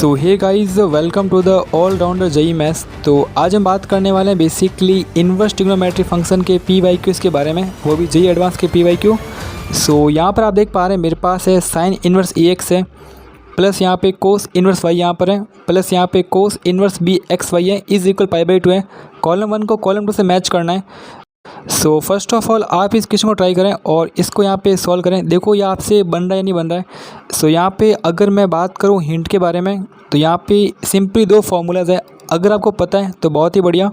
So hey guys, welcome to the all rounder JEE maths. तो आज हम बात करने वाले हैं बेसिकली इन्वर्स ट्रिग्नोमेट्री फंक्शन के PYQs के बारे में, वो भी जेईई एडवांस के PYQ। सो यहाँ पर आप देख पा रहे हैं मेरे पास है साइन इन्वर्स AX है, प्लस यहाँ पे कोस इन्वर्स Y यहाँ पर है, प्लस यहाँ पे कोस इन्वर्स BXY है, इज इक्वल π/2 है। कॉलम 1 को कॉलम 2 से मैच करना है। सो फर्स्ट ऑफ ऑल आप इस क्वेश्चन को ट्राई करें और इसको यहाँ पे सॉल्व करें। देखो ये आपसे बन रहा है या नहीं बन रहा है। सो यहाँ पे अगर मैं बात करूँ हिंट के बारे में तो यहाँ पे सिंपली दो फार्मूलाज है, अगर आपको पता है तो बहुत ही बढ़िया।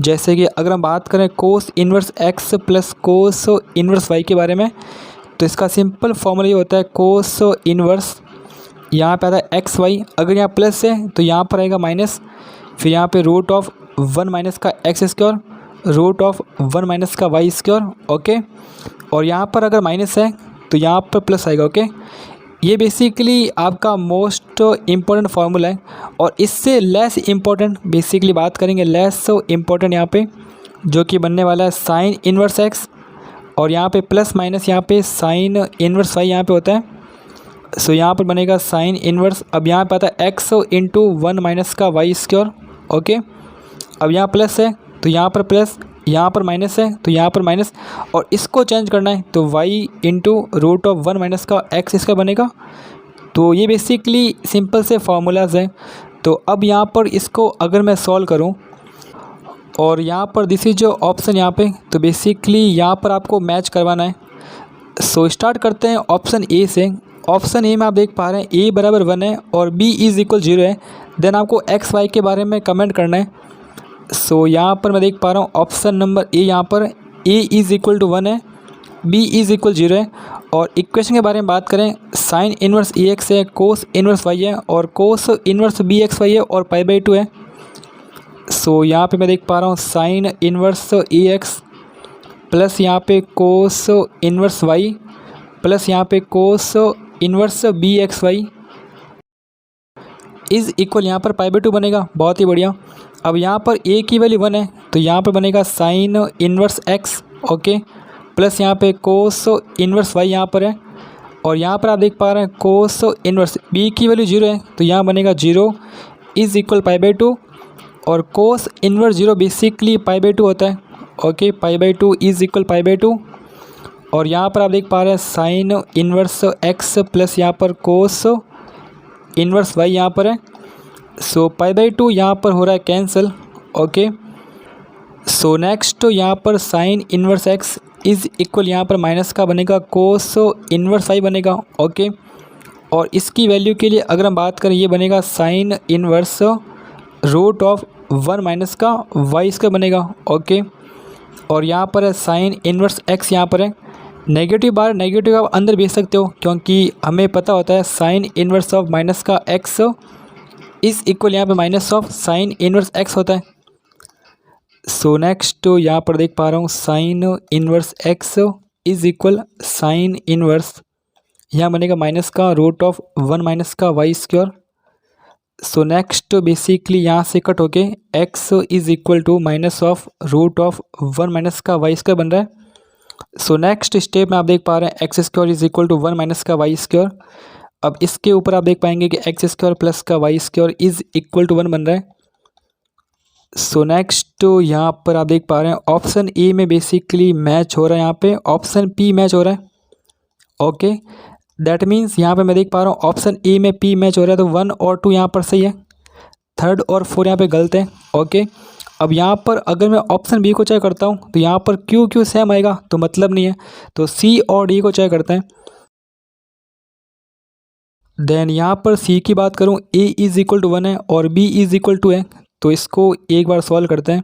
जैसे कि अगर हम बात करें cos inverse x plus cos inverse y के बारे में, तो इसका सिंपल फार्मूला ये होता है कोस इन्वर्स, यहाँ पे आता है XY, अगर यहाँ प्लस है तो यहाँ पर आएगा माइनस, फिर यहाँ पे रूट ऑफ 1 माइनस का x², रूट ऑफ 1 माइनस का y²। ओके, और यहाँ पर अगर माइनस है तो यहाँ पर प्लस आएगा। ओके, ये बेसिकली आपका मोस्ट इम्पोर्टेंट फार्मूला है। और इससे लेस इम्पोर्टेंट बेसिकली बात करेंगे, लेस इम्पोर्टेंट यहाँ पे जो कि बनने वाला है साइन इन्वर्स x, और यहाँ पे प्लस माइनस यहाँ पे साइन इन्वर्स y यहाँ पे होता है। सो यहाँ पर बनेगा साइन इन्वर्स, अब यहाँ पे आता है x इंटू 1 माइनस का y²। ओके, अब यहाँ प्लस है तो यहाँ पर प्लस, यहाँ पर माइनस है तो यहाँ पर माइनस, और इसको चेंज करना है तो y into root of 1 minus का x इसका बनेगा। तो ये बेसिकली सिंपल से फार्मूलाज हैं। तो अब यहाँ पर इसको अगर मैं सॉल्व करूँ और यहाँ पर दिस इज जो ऑप्शन यहाँ पे, तो बेसिकली यहाँ पर आपको मैच करवाना है। सो स्टार्ट करते हैं ऑप्शन ए से। ऑप्शन ए में आप देख पा रहे हैं a बराबर 1 है और b इज इक्वल 0 है। देन आपको x y के बारे में कमेंट करना है। सो यहाँ पर मैं देख पा रहा हूँ ऑप्शन नंबर ए, यहाँ पर a इज़ इक्वल टू 1 है, b इज़ इक्वल 0 है। और इक्वेशन के बारे में बात करें, साइन इन्वर्स AX है, कोस इन्वर्स y है और कोस इन्वर्स BXY है और π/2 है। सो यहाँ पे मैं देख पा रहा हूँ साइन इन्वर्स AX प्लस यहाँ पे कोस इन्वर्स y प्लस यहाँ पे कोस इन्वर्स BXY इज़ इक्वल यहाँ पर π/2 बनेगा। बहुत ही बढ़िया। अब यहाँ पर a की वैल्यू 1 है तो यहाँ पर बनेगा sine inverse x। Okay, plus यहाँ पे कोस इन्वर्स y यहाँ पर है, और यहाँ पर आप देख पा रहे हैं कोस इन्वर्स b की वैल्यू 0 है तो यहाँ बनेगा 0 इज़ इक्वल π/2, और कोस इन्वर्स 0 बेसिकली π/2 होता है। ओके, π/2 इज़ इक्वल π/2, और यहाँ पर आप देख पा रहे हैं साइन इन्वर्स x प्लस यहाँ पर कोस इन्वर्स y यहाँ पर है। सो π/2 यहाँ पर हो रहा है कैंसिल। ओके, सो नेक्स्ट यहाँ पर sign inverse x is equal यहाँ पर माइनस का बनेगा कोस इन्वर्स y बनेगा। ओके, और इसकी वैल्यू के लिए अगर हम बात करें ये बनेगा sine inverse root of 1 minus का y² बनेगा। ओके, और यहाँ पर है साइन इन्वर्स x, यहाँ पर है नेगेटिव बार, नेगेटिव आप अंदर भेज सकते हो क्योंकि हमें पता होता है साइन इन्वर्स ऑफ माइनस का x इज़ इक्वल यहाँ पे minus of sine inverse x होता है। सो नेक्स्ट यहाँ पर देख पा रहा हूँ sign inverse x is equal sign inverse, यहाँ बनेगा माइनस का रूट ऑफ 1 माइनस का y²। सो नेक्स्ट बेसिकली यहाँ से कट होके x is equal to minus of root of 1 minus का y² बन रहा है। सो नेक्स्ट स्टेप में आप देख पा रहे हैं x² is equal to 1 minus का y²। अब इसके ऊपर आप देख पाएंगे कि x² प्लस का y² इज़ इक्वल टू 1 बन रहा है। सो नेक्स्ट यहाँ पर आप देख पा रहे हैं ऑप्शन ए में बेसिकली मैच हो रहा है, यहाँ पे ऑप्शन पी मैच हो रहा है। ओके, दैट मीन्स यहाँ पे मैं देख पा रहा हूँ ऑप्शन ए में पी मैच हो रहा है, तो 1 और 2 यहाँ पर सही है, 3rd और 4 यहाँ पे गलत है। ओके, अब यहाँ पर अगर मैं ऑप्शन बी को चेक करता हूँ तो यहाँ पर क्यू सेम आएगा तो मतलब नहीं है, तो सी और डी को चेक करते हैं। देन यहाँ पर सी की बात करूँ, a इज़ इक्वल टू 1 है और b इज़ इक्वल टू है, तो इसको एक बार सॉल्व करते हैं।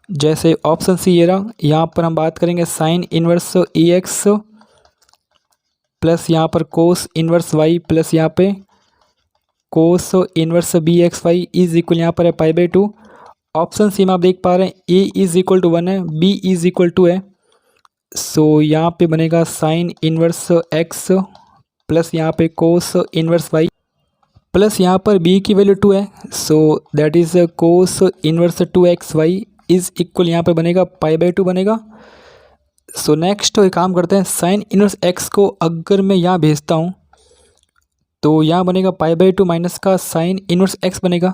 जैसे ऑप्शन सी ये रहा, यहाँ पर हम बात करेंगे साइन इन्वर्स AX प्लस यहाँ पर कोस इन्वर्स y प्लस यहाँ पे कोस इन्वर्स BXY इज़ इक्वल यहाँ पर है π/2। ऑप्शन सी में आप देख पा रहे हैं a इज़ इक्वल टू 1 है, b इज़ इक्वल टू है। सो यहाँ पे बनेगा साइन इन्वर्स x प्लस यहाँ पे कोस इन्वर्स y प्लस यहाँ पर b की वैल्यू 2 है, so that is cos inverse 2xy is equal यहाँ पे बनेगा π/2 बनेगा। सो नेक्स्ट एक काम करते हैं, साइन इन्वर्स x को अगर मैं यहाँ भेजता हूँ तो यहाँ बनेगा π/2 माइनस का साइन इनवर्स x बनेगा।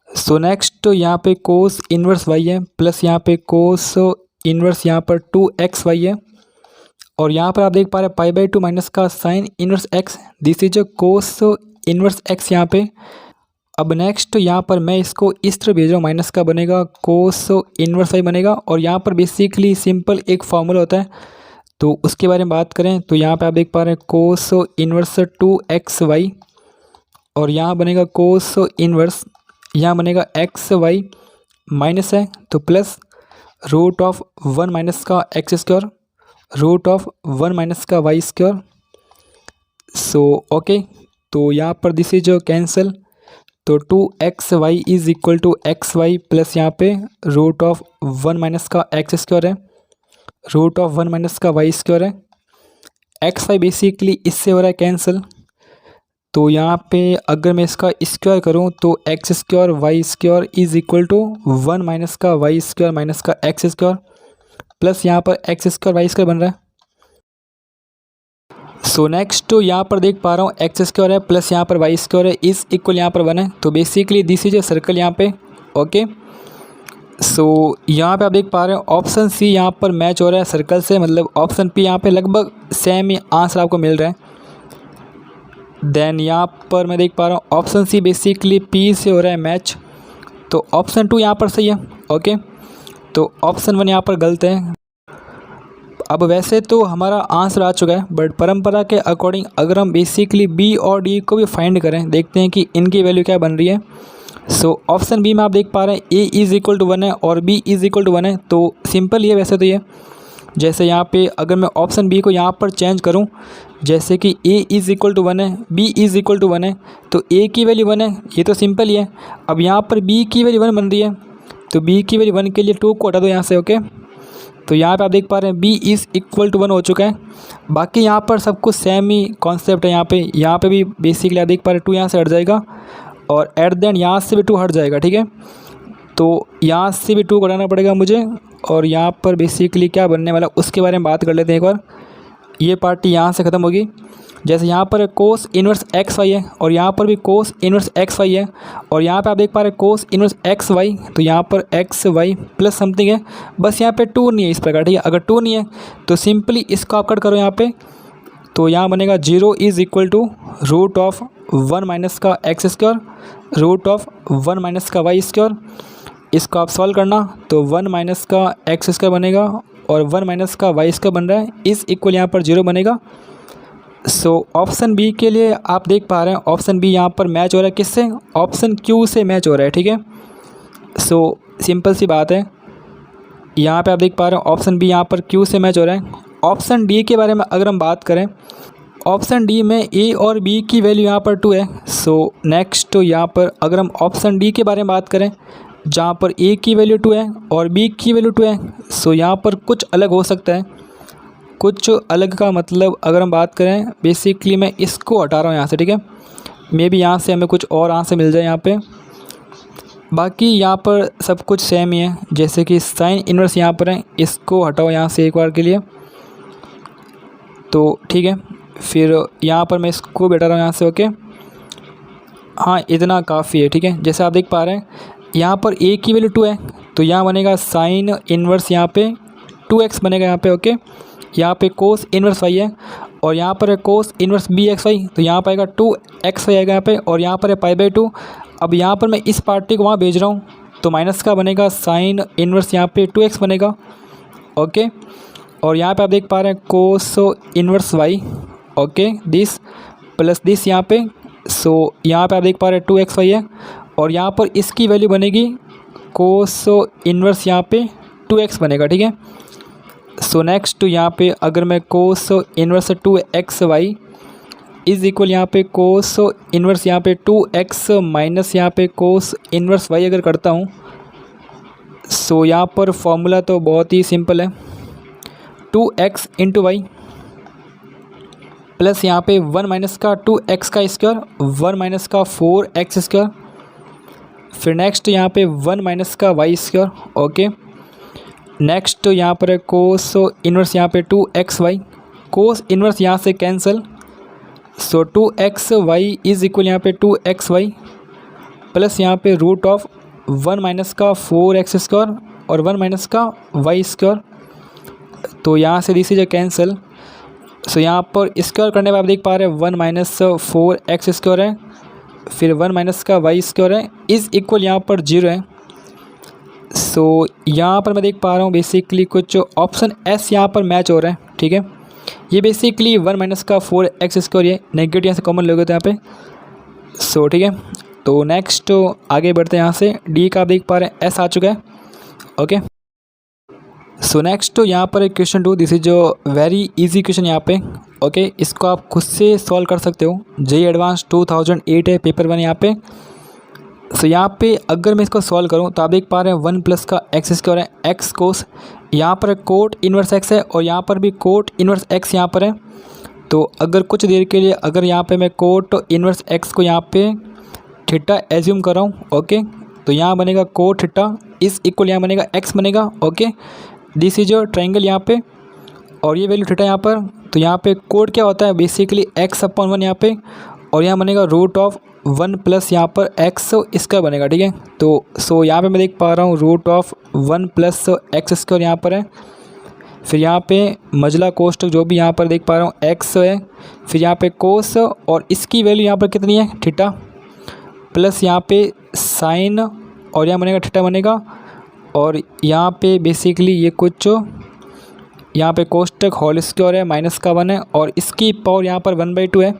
सो नेक्स्ट यहाँ पे कोस इनवर्स y है प्लस यहाँ पे कोस इनवर्स यहाँ पर 2xy है, और यहाँ पर आप देख पा रहे हैं π/2 माइनस का sine inverse x, this is cos inverse x यहाँ पे। अब नेक्स्ट यहाँ पर मैं इसको इस तरह भेज रहा हूँ, माइनस का बनेगा कोस इनवर्स y बनेगा, और यहाँ पर बेसिकली सिंपल एक फॉर्मूला होता है तो उसके बारे में बात करें तो यहाँ पे आप देख पा रहे हैं कोस इनवर्स 2xy, और यहाँ बनेगा कोस इनवर्स, यहाँ बनेगा xy माइनस है तो प्लस रूट ऑफ 1 माइनस का x square, root of 1 minus का वाई स्क्वायर। सो ओके, तो यहाँ पर दिस इज कैंसिल, तो 2xy is equal to xy plus यहाँ पे रूट ऑफ 1 माइनस का एक्स स्क्वायर है, रूट ऑफ 1 माइनस का वाई स्क्वायर है। xy बेसिकली इससे हो रहा है कैंसिल, तो यहाँ पे अगर मैं इसका स्क्वायर करूँ तो x square y square is equal to 1 minus का वाई स्क्वायर माइनस का एक्स स्क्वायर, प्लस यहाँ पर एक्स स्क्वायर वाई स्क्वायर बन रहा है। सो नेक्स्ट यहाँ पर देख पा रहा हूँ एक्स स्क्वायर है प्लस यहाँ पर वाई स्क्वायर है इज इक्वल यहाँ पर 1 है, तो basically this is a circle यहाँ पे। ओके, सो यहाँ पे आप देख पा रहे हो ऑप्शन सी यहाँ पर मैच हो रहा है सर्कल से, मतलब ऑप्शन पी यहाँ पे लगभग सेम ही आंसर आपको मिल रहा है। देन यहाँ पर मैं देख पा रहा हूँ ऑप्शन सी बेसिकली पी से हो रहा है मैच, तो ऑप्शन 2 यहाँ पर सही है। ओके, तो ऑप्शन 1 यहाँ पर गलत है। अब वैसे तो हमारा आंसर आ चुका है, बट परंपरा के अकॉर्डिंग अगर हम बेसिकली बी और डी को भी फाइंड करें, देखते हैं कि इनकी वैल्यू क्या बन रही है। सो ऑप्शन बी में आप देख पा रहे हैं ए इज़ इक्वल टू 1 है और बी इज़ इक्वल टू 1 है, तो सिंपल ही है वैसे तो ये। जैसे यहाँ पे अगर मैं ऑप्शन बी को यहाँ पर चेंज करूँ, जैसे कि ए इज़ इक्वल टू 1 है, बी इज़ इक्वल टू 1 है, तो ए की वैल्यू 1 है, ये तो सिंपल ही है। अब यहाँ पर बी की वैल्यू 1 बन रही है, तो बी की वैल्यू 1 के लिए 2 को हटा दो यहाँ से। ओके, तो यहाँ पे आप देख पा रहे हैं बी इज़ इक्वल टू 1 हो चुका है। बाकी यहाँ पर सब कुछ सेम ही कॉन्सेप्ट है। यहाँ पे भी बेसिकली आप देख पा रहे हैं 2 यहाँ से हट जाएगा और एट द एंड यहाँ से भी 2 हट जाएगा। ठीक है, तो यहाँ से भी 2 घटाना पड़ेगा मुझे, और यहाँ पर बेसिकली क्या बनने वाला उसके बारे में बात कर लेते हैं एक बार। ये पार्टी यहाँ से ख़त्म होगी। जैसे यहाँ पर कोस इनवर्स एक्स वाई है और यहाँ पर भी कोस इनवर्स एक्स वाई है, और यहाँ पे आप देख पा रहे हैं कोस इनवर्स एक्स वाई, तो यहाँ पर एक्स वाई प्लस समथिंग है, बस यहाँ पे 2 नहीं है इस प्रकार। ठीक है, अगर 2 नहीं है तो सिंपली इसको आप कट करो यहाँ पे, तो यहाँ बनेगा 0 is equal to root of 1 minus का x square, root of 1 minus का वाई स्क्वायर। इसको आप सॉल्व करना तो 1 माइनस का एक्स स्क्वायर बनेगा और 1 माइनस का वाई स्क्वायर बन रहा है, इस इक्वल यहाँ पर 0 बनेगा। सो ऑप्शन बी के लिए आप देख पा रहे हैं ऑप्शन बी यहाँ पर मैच हो रहा है किससे, ऑप्शन क्यू से मैच हो रहा है। ठीक है, सो सिंपल सी बात है, यहाँ पे आप देख पा रहे हैं ऑप्शन बी यहाँ पर क्यू से मैच हो रहा है। ऑप्शन डी के बारे में अगर हम बात करें, ऑप्शन डी में ए और बी की वैल्यू यहाँ पर 2 है। सो नेक्स्ट यहाँ पर अगर हम ऑप्शन डी के बारे में बात करें, जहाँ पर ए की वैल्यू 2 है और बी की वैल्यू 2 है, सो यहाँ पर कुछ अलग हो सकता है। कुछ अलग का मतलब अगर हम बात करें, बेसिकली मैं इसको हटा रहा हूँ यहाँ से। ठीक है, मे बी यहाँ से हमें कुछ और आंसर मिल जाए यहाँ पे। बाकी यहाँ पर सब कुछ सेम ही है, जैसे कि साइन इनवर्स यहाँ पर है, इसको हटाओ यहाँ से एक बार के लिए, तो ठीक है। फिर यहाँ पर मैं इसको भी हटा रहा हूँ यहाँ से। ओके, हाँ इतना काफ़ी है। ठीक है, जैसे आप देख पा रहे हैं यहाँ पर ए की वैल्यू 2 है, तो यहाँ बनेगा साइन इनवर्स यहाँ पे 2x बनेगा यहाँ पे। ओके, यहाँ पे कोस इनवर्स वाई है और यहाँ पर है cos inverse b x y, तो यहाँ पर आएगा 2x आएगा यहाँ पे, और यहाँ पर है π/2। अब यहाँ पर मैं इस पार्टी को वहाँ भेज रहा हूँ, तो माइनस का बनेगा साइन इनवर्स यहाँ पे 2x बनेगा। ओके, और यहाँ पे आप देख पा रहे हैं cos inverse y, okay this plus this यहाँ पे। सो यहाँ पे आप देख पा रहे हैं 2xy है, और यहाँ पर इसकी वैल्यू बनेगी कोस इनवर्स यहाँ पे 2x बनेगा। ठीक है, सो नेक्स्ट यहाँ पे अगर मैं cos inverse 2xy is equal यहाँ पे कोस इनवर्स यहाँ पे 2x माइनस यहाँ पे कोस इनवर्स y अगर करता हूँ, सो यहाँ पर फॉर्मूला तो बहुत ही सिंपल है, 2x इंटू वाई प्लस यहाँ पे 1 माइनस का 2x का स्क्वायर, 1 माइनस का 4x स्क्वायर, फिर नेक्स्ट यहाँ पे 1 माइनस का वाई स्क्वायर। ओके, नेक्स्ट यहाँ पर है कोस इनवर्स यहाँ पे 2xy, कोस इनवर्स यहाँ से cancel, so 2xy is equal यहाँ पे 2xy प्लस यहाँ पे रूट ऑफ 1 माइनस का 4x² और 1 माइनस का y²। तो यहाँ से दिस इज कैंसिल। सो यहाँ पर स्क्वायर करने पर आप देख पा रहे हैं 1 माइनस 4x² है, फिर 1 माइनस का y² है, इज़ इक्वल यहाँ पर 0 है। सो यहाँ पर मैं देख पा रहा हूँ बेसिकली कुछ ऑप्शन एस यहाँ पर मैच हो रहा है, ठीक है। ये बेसिकली 1 माइनस का 4x², ये नेगेटिव यहाँ से कॉमन लोगे तो यहाँ पे। सो ठीक है, तो नेक्स्ट आगे बढ़ते हैं। यहाँ से डी का आप देख पा रहे हैं एस आ चुका है, ओके। सो नेक्स्ट यहाँ पर एक क्वेश्चन 2, दिस इज जो वेरी इजी क्वेश्चन यहाँ पे, ओके। इसको आप खुद से सॉल्व कर सकते हो। जेईई एडवांस 2008 है, पेपर 1 यहाँ पे। सो यहाँ पे अगर मैं इसको सॉल्व करूँ तो आप देख पा रहे हैं 1 प्लस का x² है, एक्स कोस, यहाँ पर कोट इन्वर्स x है और यहाँ पर भी कोट इन्वर्स x यहाँ पर है। तो अगर कुछ देर के लिए अगर यहाँ पे मैं कोट इन्वर्स x को यहाँ पे थीटा एज्यूम कर रहा हूँ, ओके, तो यहाँ बनेगा कोट थीटा इस इक्वल यहाँ बनेगा x बनेगा, ओके। दिस इज ट्रायंगल यहाँ पे और ये वैल्यू थीटा यहाँ पर। तो यहाँ पे कोट क्या होता है बेसिकली x/1 यहाँ पे, और यहाँ बनेगा रूट ऑफ 1 प्लस यहाँ पर x² बनेगा, ठीक है। तो सो यहाँ पे मैं देख पा रहा हूँ रूट ऑफ 1 प्लस x² यहाँ पर है, फिर यहाँ पे मजला कोष्टक जो भी यहाँ पर देख पा रहा हूँ x है, फिर यहाँ पे कोस और इसकी वैल्यू यहाँ पर कितनी है थीटा, प्लस यहाँ पे साइन और यहाँ बनेगा थीटा बनेगा, और यहाँ पे बेसिकली ये कुछ यहाँ पे कोष्टक होल स्क्वायर है माइनस का 1 है और इसकी पावर यहाँ पर 1/2 है।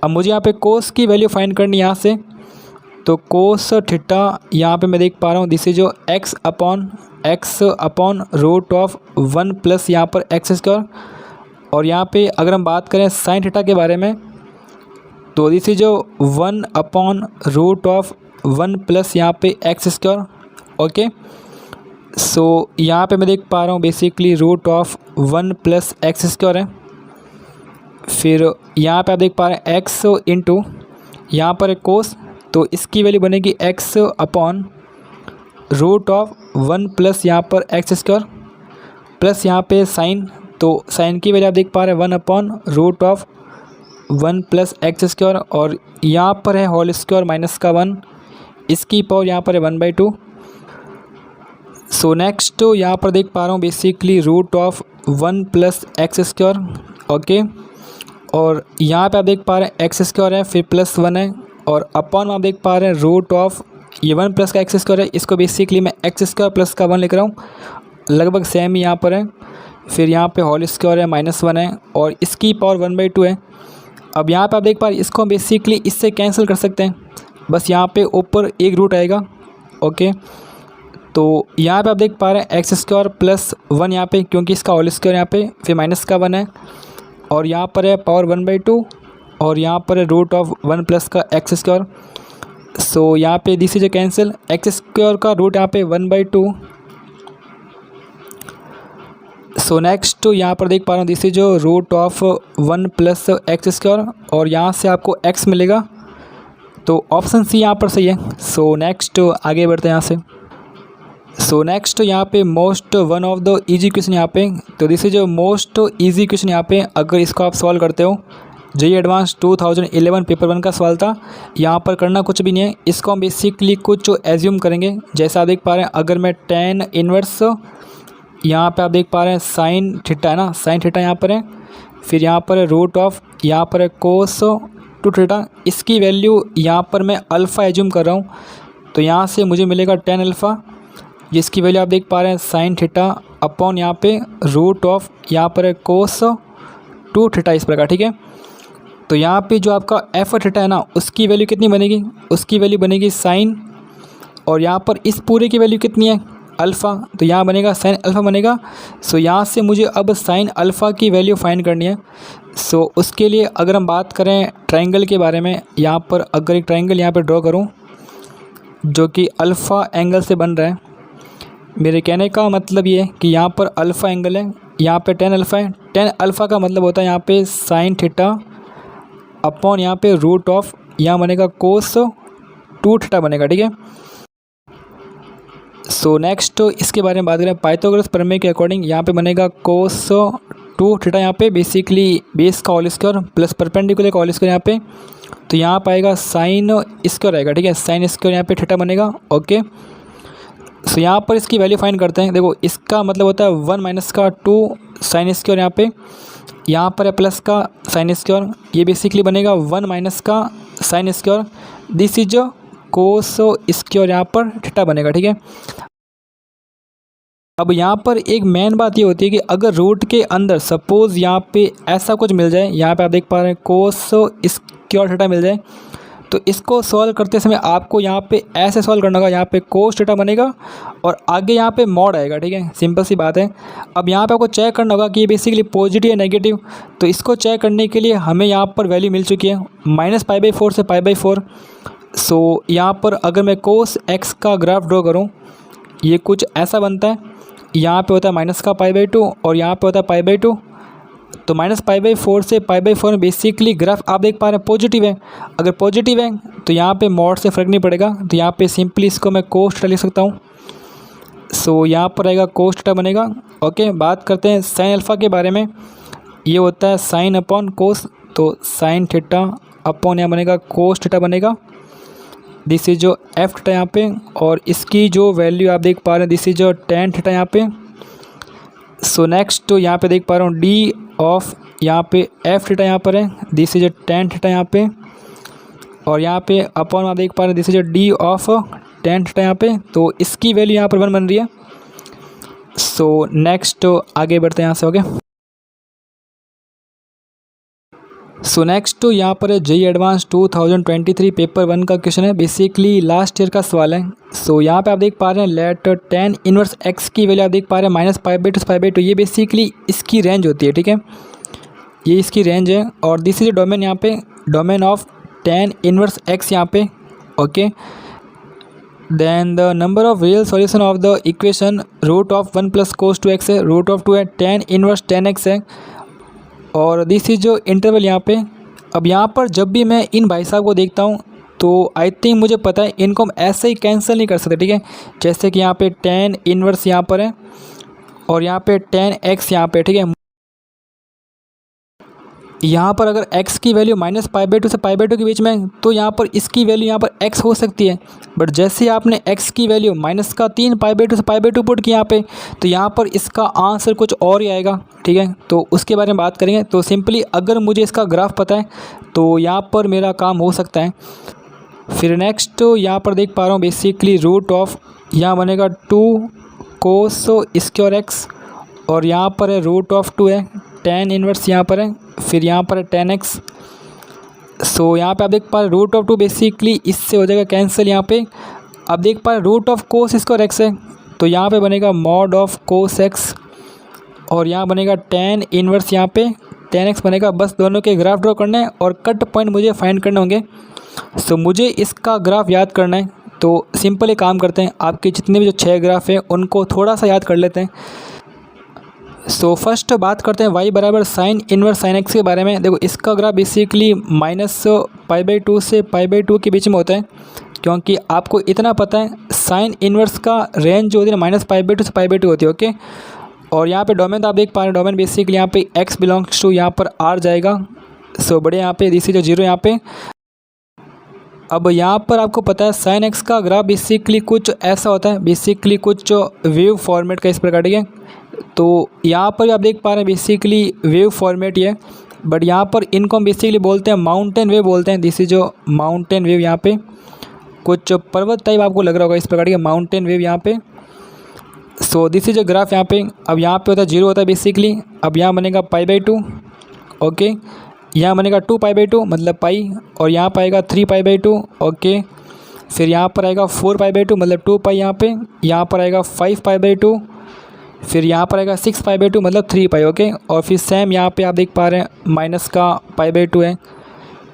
अब मुझे यहाँ पे कोस की वैल्यू फाइंड करनी है यहाँ से, तो कोस थीटा यहाँ पे मैं देख पा रहा हूँ दिस इज जो x upon root of 1 plus यहाँ पर x²। और यहाँ पे अगर हम बात करें साइन थीटा के बारे में तो दिस इज जो 1 अपॉन रूट ऑफ 1 प्लस यहाँ पे x², ओके। सो यहाँ पे मैं देख पा रहा हूँ basically root of 1 plus x² है, फिर यहाँ पे आप देख पा रहे हैं x इंटू यहाँ पर एक कोस, तो इसकी वैल्यू बनेगी x upon root of 1 plus यहाँ पर x² प्लस यहाँ पे साइन, तो साइन की वैल्यू आप देख पा रहे हैं 1 upon root of 1 plus x² और यहाँ पर है होल स्क्वायर माइनस का 1, इसकी पावर यहाँ पर है 1/2। सो नेक्स्ट यहाँ पर देख पा रहा हूँ basically root of 1 plus x², okay. और यहाँ पे आप देख पा रहे हैं x² है, फिर प्लस 1 है और अपॉन में आप देख पा रहे हैं रूट ऑफ ये 1 प्लस का x² है, इसको बेसिकली मैं x² प्लस का 1 लिख रहा हूँ, लगभग सेम ही यहाँ पर है। फिर यहाँ पे होल स्क्वायर है -1 है और इसकी पावर 1/2 है। अब यहाँ पे आप देख पा रहे हैं इसको बेसिकली इससे कैंसिल कर सकते हैं, बस यहाँ पे ऊपर एक रूट आएगा, ओके। तो यहाँ पे आप देख पा रहे हैं x² प्लस 1 यहाँ पे, क्योंकि इसका होल स्क्वायर यहाँ पे, फिर माइनस का 1 है और यहाँ पर है पावर 1/2 और यहाँ पर है रूट ऑफ 1 प्लस का x²। सो यहाँ पे दिस इज कैंसिल, x² का रूट यहाँ पे 1/2। सो नेक्स्ट यहाँ पर देख पा रहा हूँ दिस इज जो रूट ऑफ 1 प्लस x² और यहाँ से आपको x मिलेगा, तो ऑप्शन सी यहाँ पर सही है। सो नेक्स्ट आगे बढ़ते हैं यहाँ से। सो नेक्स्ट यहाँ पे most one of the easy question यहाँ पे, तो दिस इज जो मोस्ट इजी क्वेश्चन यहाँ पे, अगर इसको आप सॉल्व करते हो जेईई एडवांस 2011 पेपर 1 का सवाल था। यहाँ पर करना कुछ भी नहीं है, इसको हम बेसिकली कुछ एज्यूम करेंगे। जैसा आप देख पा रहे हैं अगर मैं tan इनवर्स यहाँ पे आप देख पा रहे हैं साइन थीटा है ना, साइन थीटा यहाँ पर है, फिर यहाँ पर है रूट ऑफ यहाँ पर है कोस 2 थीटा, इसकी वैल्यू यहाँ पर मैं अल्फ़ा एज्यूम कर रहा हूँ, तो यहाँ से मुझे मिलेगा tan अल्फ़ा, जिसकी वैल्यू आप देख पा रहे हैं साइन थीटा अपॉन यहाँ पे रूट ऑफ यहाँ पर है कोस 2 थीटा, इस प्रकार, ठीक है। तो यहाँ पे जो आपका एफ थीटा है ना उसकी वैल्यू कितनी बनेगी, उसकी वैल्यू बनेगी साइन, और यहाँ पर इस पूरे की वैल्यू कितनी है अल्फ़ा, तो यहाँ बनेगा साइन अल्फ़ा बनेगा। सो यहाँ से मुझे अब साइन अल्फ़ा की वैल्यू फाइंड करनी है। सो उसके लिए अगर हम बात करें ट्रायंगल के बारे में, यहाँ पर अगर एक ट्रायंगल यहाँ पर ड्रॉ करूँ जो कि अल्फ़ा एंगल से बन रहा है, मेरे कहने का मतलब ये है कि यहाँ पर अल्फ़ा एंगल है, यहाँ पे tan अल्फ़ा है, tan अल्फ़ा का मतलब होता है यहाँ पे साइन थीटा अपॉन यहाँ पे रूट ऑफ यहाँ बनेगा कोस 2 थीटा बनेगा, ठीक है। सो नेक्स्ट इसके बारे में बात करें पाइथागोरस प्रमेय के अकॉर्डिंग, यहाँ पे बनेगा कोस 2 थीटा यहाँ पे बेसिकली बेस का होल स्क्वायर प्लस परपेंडिकुलर का होल स्क्वायर यहाँ पे, तो यहाँ पाएगा साइन स्क्वायर आएगा, ठीक है, साइन स्क्वायर यहाँ पे थीटा बनेगा। ओके, सो यहाँ पर इसकी वैल्यू फाइंड करते हैं। देखो इसका मतलब होता है 1 माइनस का 2 साइन स्क्वायर यहाँ पर है प्लस का साइन स्क्वायर, ये बेसिकली बनेगा 1 माइनस का sine square, this is cos square यहाँ पर थीटा बनेगा, ठीक है। अब यहाँ पर एक मेन बात ये होती है कि अगर रूट के अंदर सपोज यहाँ पे ऐसा कुछ मिल जाए, यहाँ पे आप देख पा रहे हैं कोस स्क्वायर थीटा मिल जाए, तो इसको सॉल्व करते समय आपको यहाँ पे ऐसे सॉल्व करना होगा, यहाँ पे कोस थीटा बनेगा और आगे यहाँ पे मॉड आएगा, ठीक है, सिंपल सी बात है। अब यहाँ पे आपको चेक करना होगा कि ये बेसिकली पॉजिटिव या नेगेटिव, तो इसको चेक करने के लिए हमें यहाँ पर वैल्यू मिल चुकी है -π/4 से π/4। सो यहाँ पर अगर मैं कोस एक्स का ग्राफ ड्रॉ करूँ, ये कुछ ऐसा बनता है, यहाँ पे होता है माइनस का π/2 और यहाँ पे होता है π/2, तो -π/4 से π/4 में बेसिकली ग्राफ आप देख पा रहे हैं पॉजिटिव है। अगर पॉजिटिव है तो यहाँ पे मॉड से फ़र्क नहीं पड़ेगा, तो यहाँ पे सिंपली इसको मैं कोस थीटा लिख सकता हूँ। सो यहाँ पर आएगा कोस थीटा बनेगा। ओके, बात करते हैं साइन अल्फ़ा के बारे में, ये होता है साइन अपॉन कोस, तो साइन थीटा अपॉन यहाँ बनेगा कोस थीटा बनेगा, दिस इज जो एफ थीटा यहाँ पे, और इसकी जो वैल्यू आप देख पा रहे हैं दिस इज जो टेन थीटा यहाँ पे। सो नेक्स्ट तो यहाँ पे देख पा रहा हूँ डी ऑफ यहाँ पे एफ थीटा यहाँ पर है, दिस इज टेन थीटा यहाँ पे, और यहाँ पे अपॉन आप देख पा रहे हैं this is D of tan theta यहाँ पे, तो इसकी वैल्यू यहाँ पर 1 बन रही है। सो नेक्स्ट आगे बढ़ते हैं यहाँ से। ओके, सो नेक्स्ट यहाँ पर है जेईई एडवांस 2023 पेपर 1 का क्वेश्चन है, बेसिकली लास्ट ईयर का सवाल है। सो यहाँ पे आप देख पा रहे हैं लेट tan इनवर्स x की वैल्यू आप देख पा रहे हैं -π/2 से π/2, ये बेसिकली इसकी रेंज होती है, ठीक है, ये इसकी रेंज है, और दिस इज डोमेन यहाँ पे, domain of tan inverse x यहाँ पे। Okay, then the number of real solution of the equation root of 1 + cos 2x है, रूट ऑफ 2 है, tan इनवर्स tan x है, और दिस इज जो इंटरवल यहाँ पे। अब यहाँ पर जब भी मैं इन भाई साहब को देखता हूँ तो आई थिंक मुझे पता है इनको हम ऐसे ही कैंसिल नहीं कर सकते, ठीक है, जैसे कि यहाँ पे tan इनवर्स यहाँ पर है और यहाँ पे tan x यहाँ पे, ठीक है। यहाँ पर अगर x की वैल्यू -π/2 से π/2 के बीच में, तो यहाँ पर इसकी वैल्यू यहाँ पर x हो सकती है, बट जैसे आपने x की वैल्यू -3 π/2 से π/2 पुट की यहाँ पे, तो यहाँ पर इसका आंसर कुछ और ही आएगा, ठीक है, तो उसके बारे में बात करेंगे। तो सिंपली अगर मुझे इसका ग्राफ पता है तो यहाँ पर मेरा काम हो सकता है। फिर नेक्स्ट यहाँ पर देख पा रहा हूँ बेसिकली रूट ऑफ यहाँ बनेगा 2 cos स्क्वायर x, और यहाँ पर है रूट ऑफ 2 है, tan इनवर्स यहाँ पर है, फिर यहाँ पर है tan x। सो यहाँ पे आप देख पा रहे रूट ऑफ 2 बेसिकली इससे हो जाएगा कैंसिल यहाँ पे। आप देख पा रहे root of cos square x है, तो यहाँ पे बनेगा मॉड ऑफ कोस x, और यहाँ बनेगा tan इनवर्स यहाँ पे tan x बनेगा। बस दोनों के ग्राफ ड्रॉ करना है और कट पॉइंट मुझे फाइंड करने होंगे। सो मुझे इसका ग्राफ याद करना है, तो सिंपल एक काम करते हैं, आपके जितने भी जो 6 ग्राफ हैं उनको थोड़ा सा याद कर लेते हैं। सो फर्स्ट बात करते हैं y बराबर साइन इनवर्स साइन x के बारे में। देखो इसका ग्राफ बेसिकली -π/2 से π/2 के बीच में होता है, क्योंकि आपको इतना पता है साइन इनवर्स का रेंज जो होती है -π/2 से π/2 होती है। ओके, और यहाँ पे डोमेन आप देख पा रहे हैं, डोमेन बेसिकली यहाँ पे x बिलोंग्स टू यहाँ पर r जाएगा। सो बड़े यहाँ पे दिस इज 0 यहाँ पे। अब यहाँ पर आपको पता है साइन x का ग्राफ बेसिकली कुछ ऐसा होता है, बेसिकली कुछ वेव फॉर्मेट का इस प्रकार, ठीक है। तो यहाँ पर आप देख पा रहे हैं बेसिकली वेव फॉर्मेट ये, बट यहाँ पर इनको हम बेसिकली बोलते हैं माउंटेन वेव बोलते हैं। दिस इज जो माउंटेन वेव, यहाँ पे कुछ पर्वत टाइप आपको लग रहा होगा इस प्रकार के माउंटेन वेव यहाँ पे। So this is a graph यहाँ पे। अब यहाँ पे होता है 0 होता है बेसिकली। अब यहाँ बनेगा π/2, ओके, यहाँ बनेगा 2π/2 मतलब पाई, और यहाँ पाएगा 3π/2, ओके, फिर यहाँ पर आएगा 4π/2 मतलब 2π यहाँ पे, यहाँ पर आएगा 5π/2, फिर यहाँ पर आएगा 6π/2 मतलब 3π, ओके, और फिर सेम यहाँ पे आप देख पा रहे हैं माइनस का π/2 है,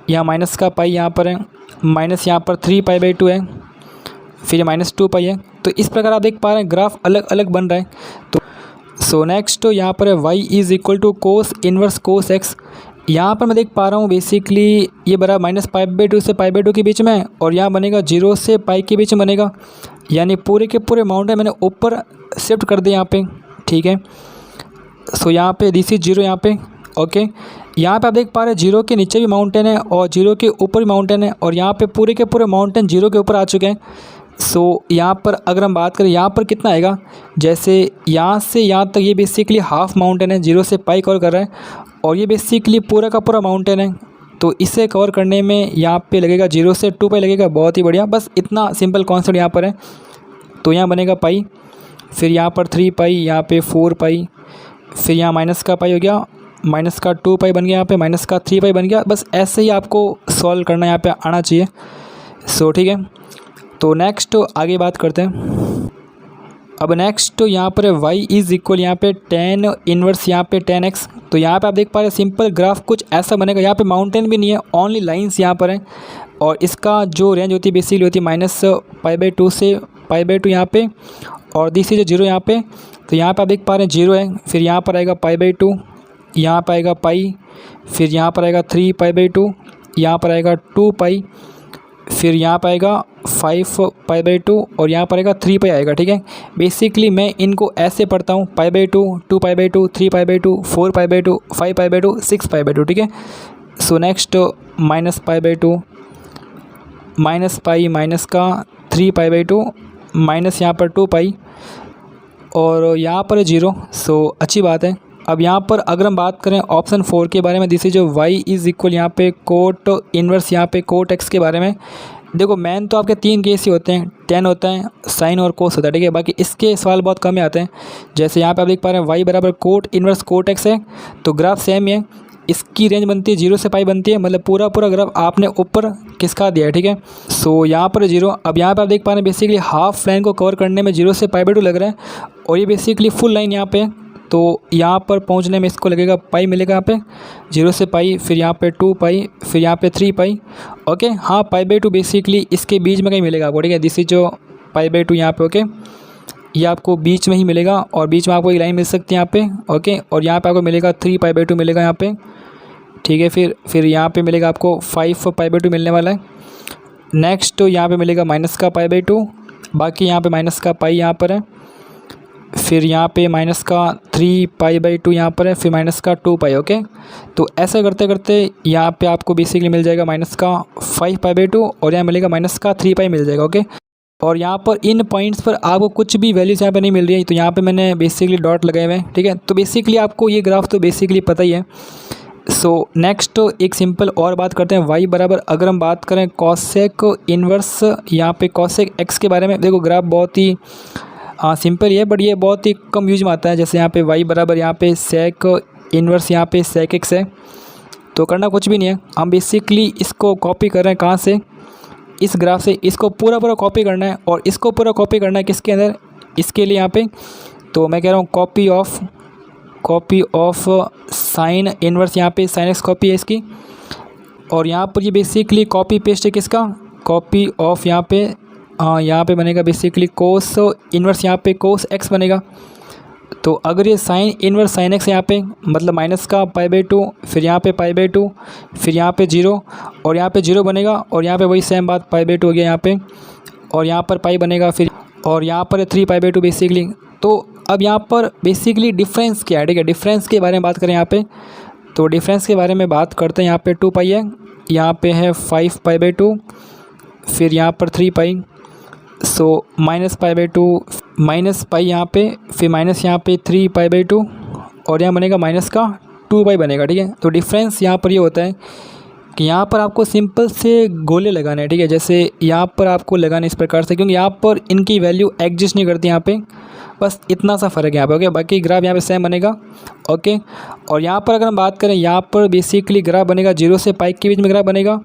यहाँ माइनस का पाई यहाँ पर है, माइनस यहाँ पर 3π/2 है, फिर -2π है। तो इस प्रकार आप देख पा रहे हैं ग्राफ अलग अलग बन रहा है। तो सो नेक्स्ट यहाँ पर है y = कोस इनवर्स कोस x। यहाँ पर मैं देख पा रहा हूँ बेसिकली ये बराबर -π/2 से π/2 के बीच में, और यहाँ बनेगा 0 से π के बीच में बनेगा, यानी पूरे के पूरे माउंटेन मैंने ऊपर शिफ्ट कर दिया यहाँ पे, ठीक है। सो यहाँ पे दिस इज जीरो यहाँ पे। ओके, यहाँ पे आप देख पा रहे हैं जीरो के नीचे भी माउंटेन है और जीरो के ऊपर भी माउंटेन है, और यहाँ पे पूरे के पूरे माउंटेन जीरो के ऊपर आ चुके हैं। सो यहाँ पर अगर हम बात करें यहाँ पर कितना आएगा, जैसे यहाँ से यहाँ तक ये बेसिकली हाफ माउंटेन है, जीरो से पाई कवर कर रहा है, और ये बेसिकली पूरा का पूरा माउंटेन है। तो इसे कवर करने में यहाँ पे लगेगा जीरो से 2 पाई लगेगा। बहुत ही बढ़िया, बस इतना सिंपल कॉन्सेप्ट यहाँ पर है। तो यहाँ बनेगा पाई, फिर यहाँ पर 3 पाई, यहाँ पे 4 पाई, फिर यहाँ माइनस का पाई हो गया, माइनस का 2 पाई बन गया, यहाँ पे माइनस का 3 पाई बन गया। बस ऐसे ही आपको सॉल्व करना यहाँ पे आना चाहिए। सो ठीक है, तो नेक्स्ट आगे बात करते हैं। अब नेक्स्ट यहाँ पर y इज़ इक्वल यहाँ पे tan इनवर्स यहाँ पे tan x। तो यहाँ पे आप देख पा रहे हैं सिंपल ग्राफ कुछ ऐसा बनेगा। यहाँ पे माउंटेन भी नहीं है, ओनली लाइंस यहाँ पर हैं, और इसका जो रेंज होती है बेसिकली होती है -π/2 से π/2 यहाँ पे, और दिस इज जीरो यहाँ पे। तो यहाँ पे आप देख पा रहे हैं जीरो है, फिर यहाँ पर आएगा π/2, यहाँ पर आएगा पाई, फिर यहाँ पर आएगा 3π/2, यहाँ पर आएगा 2 पाई, फिर यहाँ पर आएगा 5π/2, और यहाँ पर आएगा 3 पाई आएगा। ठीक है, बेसिकली मैं इनको ऐसे पढ़ता हूँ π/2, 2π/2, 3π/2, 4π/2, 5π/2, 6π/2। ठीक है, so next -π/2, minus pi minus का 3π/2, माइनस यहाँ पर 2 पाई, और यहाँ पर जीरो। सो अच्छी बात है। अब यहाँ पर अगर हम बात करें ऑप्शन 4 के बारे में, दिस इज जो y इज़ इक्वल यहाँ पे कोट इनवर्स यहाँ पे कोट x के बारे में। देखो मेन तो आपके 3 केस ही होते हैं, tan होता है, साइन और कोस होता है। ठीक है, बाकी इसके सवाल बहुत कम ही आते हैं। जैसे यहाँ पे आप देख पा रहे हैं y बराबर कोट इनवर्स कोट x है, तो ग्राफ सेम ही है। इसकी रेंज बनती है 0 से पाई बनती है, मतलब पूरा पूरा ग्राफ आपने ऊपर किसका दिया है। ठीक है, सो यहाँ पर जीरो। अब यहाँ पर आप देख पा रहे हैं बेसिकली हाफ लाइन को कवर करने में 0 से π/2 लग रहा है, और ये बेसिकली फुल लाइन यहाँ पे। तो यहाँ पर पहुँचने में इसको लगेगा पाई मिलेगा यहाँ पे 0 से पाई, फिर यहाँ पे 2 पाई, फिर यहाँ पे 3 पाई। ओके, हाँ π/2 बेसिकली इसके बीच में कहीं मिलेगा आपको। ठीक है, दिस इज जो π/2 यहाँ पे। ओके, ये आपको बीच में ही मिलेगा, और बीच में आपको एक लाइन मिल सकती है यहाँ पे। ओके, और यहाँ पे आपको मिलेगा 3π/2 मिलेगा यहाँ पे। ठीक है, फिर यहाँ पे मिलेगा आपको 5π/2 मिलने वाला है। नेक्स्ट यहाँ पे मिलेगा माइनस का π/2, बाकी यहाँ पे माइनस का पाई यहाँ पर है, फिर यहाँ पे माइनस का 3π/2 यहाँ पर है, फिर माइनस का 2 पाई। ओके, तो ऐसा करते करते यहाँ पे आपको बेसिकली मिल जाएगा माइनस का 5π/2, और यहाँ मिलेगा माइनस का 3 पाई मिल जाएगा। ओके, और यहाँ पर इन पॉइंट्स पर आपको कुछ भी वैल्यूज यहाँ पे नहीं मिल रही है, तो यहाँ पे मैंने बेसिकली डॉट लगाए हुए हैं। ठीक है, तो बेसिकली आपको ये ग्राफ तो बेसिकली पता ही है। सो नेक्स्ट एक सिंपल और बात करते हैं y बराबर, अगर हम बात करें कॉसेक इनवर्स यहाँ पे कॉसेक x के बारे में। देखो ग्राफ बहुत ही सिंपल ही है, बट ये बहुत ही कम यूज में आता है। जैसे यहाँ पे y बराबर यहाँ पे सेक इनवर्स यहाँ पे सेक x है, तो करना कुछ भी नहीं है, हम बेसिकली इसको कॉपी कर रहे हैं। कहाँ से? इस ग्राफ से। इसको पूरा पूरा कॉपी करना है, और इसको पूरा कॉपी करना है किसके अंदर? इसके लिए यहाँ पे। तो मैं कह रहा हूँ कॉपी ऑफ साइन इनवर्स, यहाँ पे साइन एक्स कॉपी है इसकी, और यहाँ पर ये बेसिकली कॉपी पेस्ट है किसका? कॉपी ऑफ यहाँ पे यहाँ पे बनेगा बेसिकली कोस इनवर्स यहाँ पे कोस एक्स बनेगा। तो अगर ये साइन इनवर्स साइन एक्स है यहाँ पे, मतलब माइनस का π/2, फिर यहाँ पे π/2, फिर यहाँ पे 0, और यहाँ पे 0 बनेगा, और यहाँ पे वही सेम बात π/2 हो गया यहाँ पे, और यहाँ पर पाई बनेगा, फिर और यहाँ पर 3π/2 बेसिकली। तो अब यहाँ पर बेसिकली डिफरेंस क्या है? ठीक है, डिफरेंस के बारे में बात करें यहाँ पे, तो डिफरेंस के बारे में बात करते हैं। यहाँ पे 2 पाई है, यहाँ पे है 5π/2, फिर यहाँ पर 3 पाई, सो -π/2 माइनस पाई यहाँ पे, फिर माइनस यहाँ पे 3π/2, और यहाँ बनेगा माइनस का 2 पाई बनेगा। ठीक है, तो डिफरेंस यहाँ पर ये होता है कि यहाँ पर आपको सिंपल से गोले लगाने हैं। ठीक है, जैसे यहाँ पर आपको लगाने इस प्रकार से, क्योंकि यहाँ पर इनकी वैल्यू एग्जिस्ट नहीं करती यहाँ पे, बस इतना सा फ़र्क है यहाँ पे। ओके, बाकी ग्राफ यहाँ पे सेम बनेगा। ओके, और यहाँ पर अगर हम बात करें, यहाँ पर बेसिकली ग्राफ बनेगा 0 से पाई के बीच में ग्राफ बनेगा।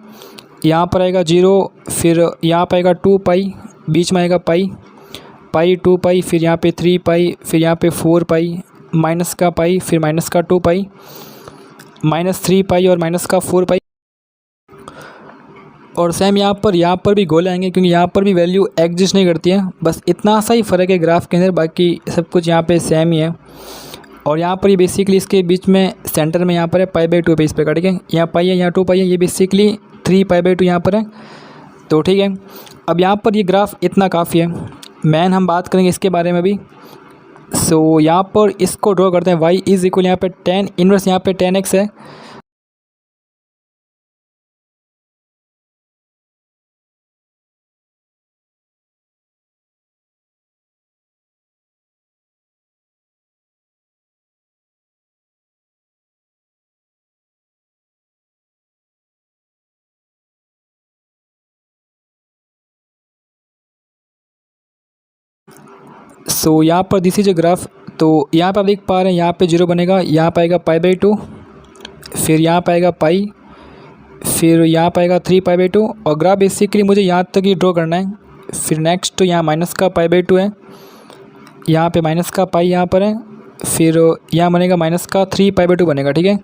यहाँ पर आएगा 0, फिर यहाँ पर आएगा 2 पाई, बीच में आएगा पाई 2 पाई, फिर यहाँ पे 3 पाई, फिर यहाँ पे 4 पाई, माइनस का पाई, फिर माइनस का 2 पाई, -3 पाई और माइनस का 4 पाई। और सेम यहाँ पर भी गोले आएंगे, क्योंकि यहाँ पर भी वैल्यू एग्जिस्ट नहीं करती है। बस इतना सा ही फ़र्क है ग्राफ के अंदर, बाकी सब कुछ यहाँ पे सेम ही है। और यहाँ पर ये बेसिकली इसके बीच में सेंटर में यहाँ पर है π/2 पे इस प्रकार। ठीक है, यहाँ पाई है, यहाँ 2 पाई है, ये बेसिकली 3π/2 यहाँ पर है। तो ठीक है, अब यहाँ पर ये ग्राफ इतना काफ़ी है। मैन हम बात करेंगे इसके बारे में भी। सो यहाँ पर इसको ड्रॉ करते हैं। y इज इक्वल यहाँ पे tan इनवर्स यहाँ पे tan x है। सो यहाँ पर दिस इज अ ग्राफ। तो यहाँ पे आप देख पा रहे हैं यहाँ पे 0 बनेगा, यहाँ पाएगा π/2, फिर यहाँ पाएगा पाई, फिर यहाँ पाएगा 3π/2 और ग्राफ बेसिकली मुझे यहाँ तक ही ड्रॉ करना है। फिर नेक्स्ट यहाँ माइनस का π/2 है, यहाँ पे माइनस का पाई यहाँ पर है, फिर यहाँ बनेगा माइनस का 3π/2 बनेगा, ठीक है।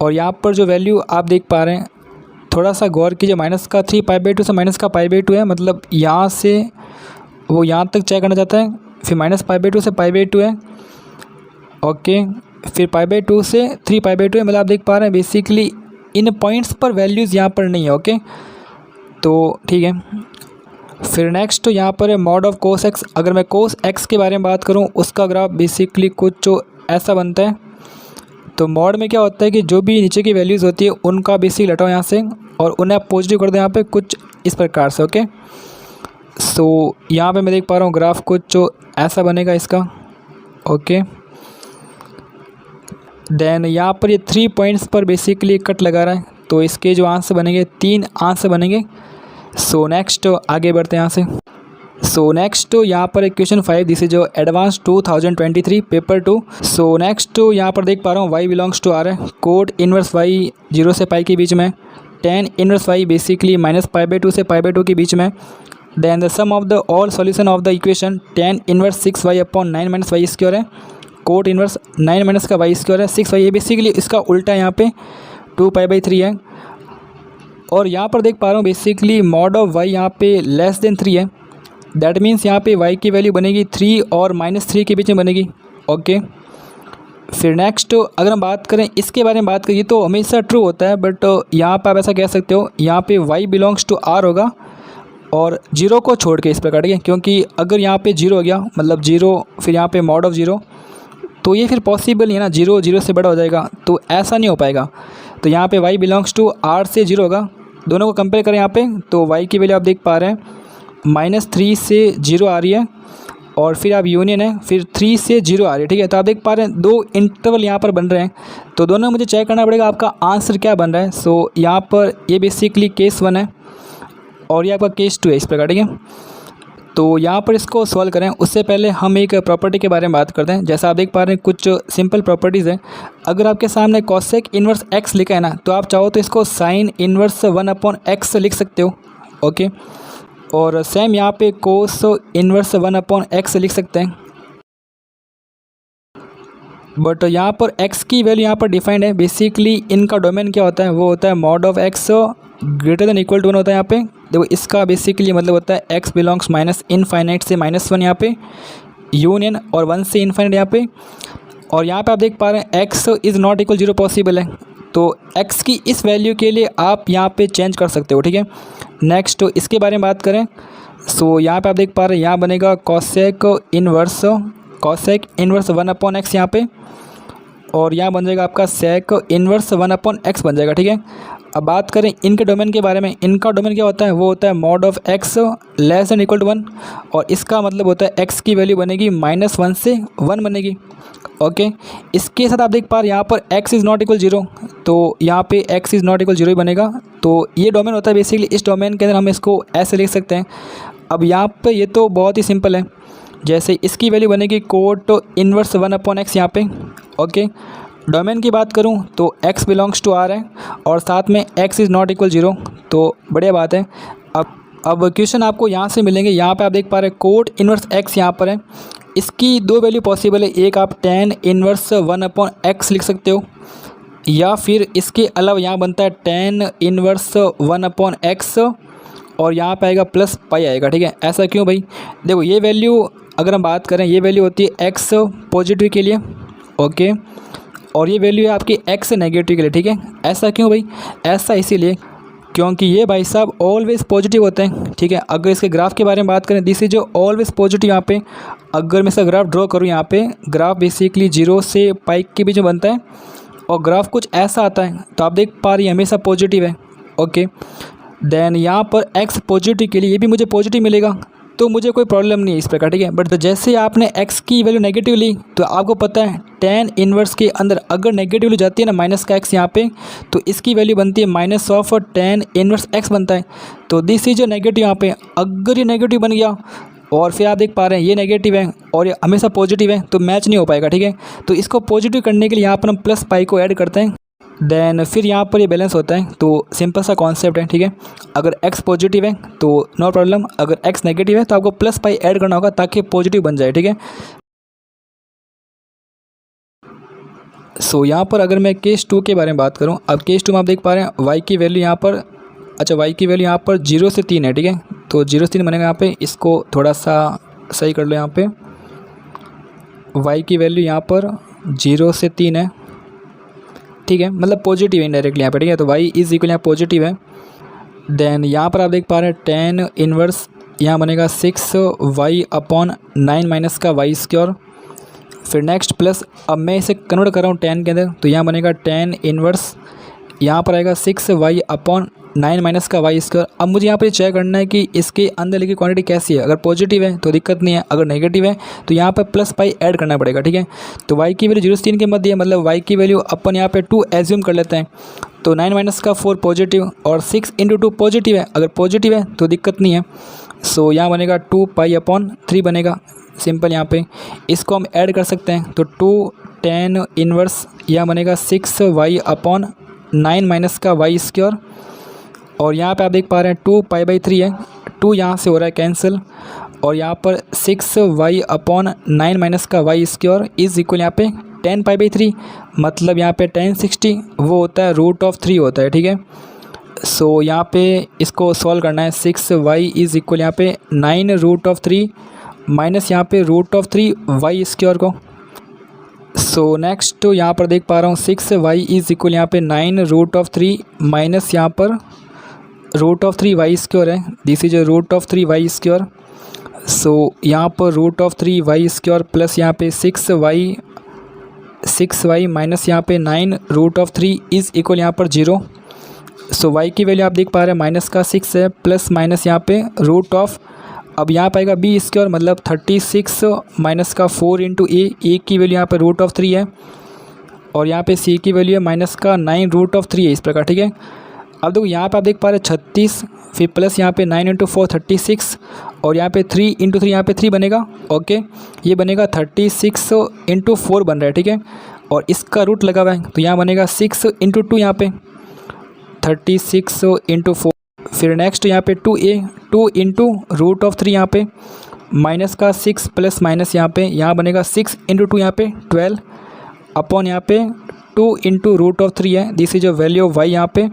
और यहाँ पर जो वैल्यू आप देख पा रहे हैं, थोड़ा सा गौर कीजिए, माइनस का 3π/2 से माइनस का π/2 है, मतलब यहाँ से वो यहाँ तक चेक करना चाहता है। फिर माइनस π/2 से π/2 है, ओके। फिर π/2 से 3π/2 है, मतलब आप देख पा रहे हैं बेसिकली इन पॉइंट्स पर वैल्यूज़ यहाँ पर नहीं है, ओके। तो ठीक है। फिर नेक्स्ट यहाँ पर है मॉड ऑफ कोस एक्स। अगर मैं कोस एक्स के बारे में बात करूँ, उसका ग्राफ बेसिकली कुछ ऐसा बनता है। तो मॉड में क्या होता है कि जो भी नीचे की वैल्यूज़ होती है उनका बेसिक हटाओ यहाँ से और उन्हें आप पॉजिटिव कर दो यहाँ पे कुछ इस प्रकार से, ओके। सो यहाँ पे मैं देख पा रहा हूँ ग्राफ कुछ ऐसा बनेगा इसका, ओके। देन यहाँ पर ये 3 पॉइंट्स पर बेसिकली कट लगा रहा है, तो इसके जो आंसर बनेंगे 3 आंसर बनेंगे। सो नेक्स्ट आगे बढ़ते हैं यहाँ से। सो नेक्स्ट यहाँ पर क्वेश्चन 5, दिस इज जो एडवांस 2023 पेपर 2। सो नेक्स्ट यहाँ पर देख पा रहा हूँ y बिलोंग्स टू आर है, कोट इनवर्स y 0 से पाई के बीच में, tan inverse y basically minus π/2 से π/2 के बीच में। Then the sum of the all solution of the equation tan inverse 6y/9 minus y square है, कोट इनवर्स 9 माइनस का y स्क्वायर है 6y, ये बेसिकली इसका उल्टा यहाँ पे 2π/3 है। और यहाँ पर देख पा रहा हूँ बेसिकली मॉड ऑफ y यहाँ पे लेस देन 3 है, दैट मीन्स यहाँ पे y की वैल्यू बनेगी 3 और -3 के बीच में बनेगी, ओके। फिर नेक्स्ट अगर हम बात करें इसके बारे में बात करिए तो हमेशा ट्रू होता है, बट यहाँ पर आप ऐसा कह सकते हो, यहाँ पे y बिलोंग्स टू r होगा और 0 को छोड़ के इस प्रकार, ठीक है। क्योंकि अगर यहाँ पे 0 हो गया मतलब 0 फिर यहाँ पे मॉड ऑफ 0, तो ये फिर पॉसिबल नहीं है ना, 0 0 से बड़ा हो जाएगा, तो ऐसा नहीं हो पाएगा। तो यहाँ पे y बिलोंग्स टू r से 0 होगा। दोनों को कंपेयर करें यहाँ पे, तो y की वैल्यू आप देख पा रहे हैं -3 से 0 आ रही है, और फिर आप यूनियन है फिर 3 से 0 आ रही है, ठीक है। तो आप देख पा रहे हैं 2 इंटरवल यहाँ पर बन रहे हैं, तो दोनों मुझे चेक करना पड़ेगा आपका आंसर क्या बन रहा है। सो यहाँ पर ये बेसिकली केस 1 है और ये आपका केस 2 है इस प्रकार, ठीक है। तो यहाँ पर इसको सॉल्व करें उससे पहले हम एक प्रॉपर्टी के बारे में बात करते हैं। जैसा आप देख पा रहे हैं कुछ सिंपल प्रॉपर्टीज़ हैं। अगर आपके सामने कॉसेक इन्वर्स x लिखा है ना, तो आप चाहो तो इसको साइन इन्वर्स 1/x लिख सकते हो, ओके। और सेम यहाँ पे कोस इन्वर्स 1/x लिख सकते हैं, बट यहाँ पर x की वैल्यू यहाँ पर डिफाइंड है। बेसिकली इनका डोमेन क्या होता है, वो होता है mod of x greater than equal to 1 होता है। यहाँ पे देखो इसका बेसिकली मतलब होता है x बिलोंग्स -∞ से -1 यहाँ पे, यूनियन और 1 से इन्फाइनाइट यहाँ पे। और यहाँ पे आप देख पा रहे हैं x is not equal 0 possible है, तो x की इस वैल्यू के लिए आप यहाँ पे चेंज कर सकते हो, ठीक है। नेक्स्ट इसके बारे में बात करें, सो यहाँ पे आप देख पा रहे हैं यहाँ बनेगा कॉसेक इन्वर्स 1/x यहाँ पे, और यहाँ बन जाएगा आपका सेक इन्वर्स 1/x बन जाएगा, ठीक है। अब बात करें इनके डोमेन के बारे में, इनका डोमेन क्या होता है, वो होता है mod of x less than equal to 1, और इसका मतलब होता है x की वैल्यू बनेगी -1 से 1 बनेगी, ओके। इसके साथ आप देख पा रहे हैं यहाँ पर x इज़ नॉट इक्वल 0, तो यहाँ पे x इज़ नॉट इक्वल 0 ही बनेगा। तो ये डोमेन होता है बेसिकली, इस डोमेन के अंदर हम इसको ऐसे लिख सकते हैं। अब यहाँ पे ये तो बहुत ही सिंपल है, जैसे इसकी वैल्यू बनेगी कोट इन्वर्स 1/x यहाँ पे, ओके। डोमेन की बात करूं तो x बिलोंग्स टू r है और साथ में x इज़ नॉट इक्वल 0, तो बढ़िया बात है। अब क्वेश्चन आपको यहाँ से मिलेंगे। यहाँ पे आप देख पा रहे हैं कोट इन्वर्स x यहाँ पर है, इसकी 2 वैल्यू पॉसिबल है। एक आप tan इन्वर्स 1/x लिख सकते हो, या फिर इसके अलावा यहाँ बनता है tan इन्वर्स 1/x और यहाँ पे आएगा प्लस पाई आएगा, ठीक है। ऐसा क्यों भाई, देखो ये वैल्यू अगर हम बात करें, ये वैल्यू होती है x पॉजिटिव के लिए, ओके, और ये वैल्यू है आपकी x नेगेटिव के लिए, ठीक है। ऐसा क्यों भाई, ऐसा इसीलिए क्योंकि ये भाई साहब ऑलवेज पॉजिटिव होते हैं, ठीक है। अगर इसके ग्राफ के बारे में बात करें, दिस इज जो ऑलवेज पॉजिटिव। यहाँ पे अगर मैं इसका ग्राफ ड्रॉ करूँ, यहाँ पे ग्राफ बेसिकली 0 से पाई के बीच में बनता है और ग्राफ कुछ ऐसा आता है, तो आप देख पा रही हैं हमेशा पॉजिटिव है, ओके। देन यहाँ पर एक्स पॉजिटिव के लिए ये भी मुझे पॉजिटिव मिलेगा, तो मुझे कोई प्रॉब्लम नहीं है इस प्रकार, ठीक है। बट जैसे आपने x की वैल्यू नेगेटिव ली, तो आपको पता है tan इनवर्स के अंदर अगर नेगेटिव वैल्यू जाती है ना माइनस का x यहाँ पे, तो इसकी वैल्यू बनती है minus of tan inverse x बनता है। तो दिस इज जो नेगेटिव, यहाँ पे अगर ये नेगेटिव बन गया और फिर आप देख पा रहे हैं ये नेगेटिव है और ये हमेशा पॉजिटिव है, तो मैच नहीं हो पाएगा, ठीक है। तो इसको पॉजिटिव करने के लिए यहाँ पर हम प्लस पाई को ऐड करते हैं, देन फिर यहाँ पर ये बैलेंस होता है। तो सिंपल सा कॉन्सेप्ट है, ठीक है। अगर x पॉजिटिव है तो नो प्रॉब्लम, अगर x नेगेटिव है तो आपको प्लस पाई ऐड करना होगा ताकि पॉजिटिव बन जाए, ठीक है। सो यहाँ पर अगर मैं केस 2 के बारे में बात करूँ, अब केस 2 में आप देख पा रहे हैं y की वैल्यू यहाँ पर, अच्छा y की वैल्यू यहाँ पर 0 से 3 है, ठीक है। तो 0 से 3 बनेगा यहाँ पे, इसको थोड़ा सा सही कर लो। यहाँ पे y की वैल्यू यहाँ पर 0 से 3 है, ठीक है, मतलब पॉजिटिव है इनडायरेक्टली यहाँ पे, ठीक है। तो y इज इक्वल यहाँ पॉजिटिव है। देन यहाँ पर आप देख पा रहे हैं tan इनवर्स यहाँ बनेगा 6y अपॉन 9 माइनस का y स्क्वायर। फिर नेक्स्ट प्लस, अब मैं इसे कन्वर्ट कर रहा हूँ tan के अंदर, तो यहाँ बनेगा tan इनवर्स यहाँ पर आएगा 6y अपॉन 9 माइनस का y स्क्वायर। अब मुझे यहाँ पर चेक करना है कि इसके अंदर लिखी क्वांटिटी कैसी है। अगर पॉजिटिव है तो दिक्कत नहीं है, अगर नेगेटिव है तो यहाँ पर प्लस पाई ऐड करना पड़ेगा, ठीक है। तो y की वैल्यू 0 से 3 के मध्य है, मतलब y की वैल्यू अपन यहाँ पे 2 एज्यूम कर लेते हैं। तो 9 माइनस का 4 पॉजिटिव और 6 इंटू 2 पॉजिटिव है, अगर पॉजिटिव है तो दिक्कत नहीं है। सो यहाँ बनेगा 2 पाई अपॉन 3 बनेगा, सिंपल। यहाँ पे इसको हम ऐड कर सकते हैं, तो 2 tan इनवर्स यहाँ बनेगा 6y अपॉन 9 माइनस का y स्क्वायर। और यहाँ पे आप देख पा रहे हैं 2 पाई बाई 3 है, 2 यहाँ से हो रहा है कैंसिल, और यहाँ पर 6y अपॉन 9 माइनस का y स्क्वायर इज इक्वल यहाँ पे 10 पाई बाई 3, मतलब यहाँ पे tan 60 वो होता है √3 होता है, ठीक है। सो यहाँ पे इसको सॉल्व करना है, 6y इज इक्वल यहाँ पे 9 √3 माइनस यहाँ पे √3 y स्क्वायर को। सो नेक्स्ट यहाँ पर देख पा रहा हूँ 6y इज इक्वल यहाँ पे 9 √3 माइनस यहाँ पर √3 y स्क्वायर है, दिस इज √3 y स्क्वायर। सो यहाँ पर √3 y स्क्वायर प्लस यहाँ पे 6y माइनस यहाँ पे 9 √3 इज इक्वल यहाँ पर 0। सो y की वैल्यू आप देख पा रहे हैं माइनस का 6 है, प्लस माइनस यहाँ पे √, अब यहाँ पाएगा b स्क्वायर मतलब 36 माइनस का 4 इंटू a की वैल्यू यहाँ पे √3 है, और यहाँ पे c की वैल्यू है माइनस का 9 √3 है, इस प्रकार, ठीक है। अब देखो यहाँ पे आप देख पा रहे हैं 36, फिर प्लस यहाँ पे 9 इंटू 4 36, और यहाँ पे 3 इंटू 3 यहाँ पे 3 बनेगा, ओके। ये बनेगा 36 इंटू 4 बन रहा है, ठीक है, और इसका रूट लगा हुआ है, तो यहाँ बनेगा 6 इंटू 2 यहाँ पे 36 इंटू 4। फिर नेक्स्ट यहाँ पे 2 इंटू √3 यहाँ पे माइनस का 6 प्लस माइनस यहाँ बनेगा 6 इंटू 2 यहाँ पे 12 अपॉन यहाँ पे 2 इंटू √3 है, this is a value of y यहाँ पे।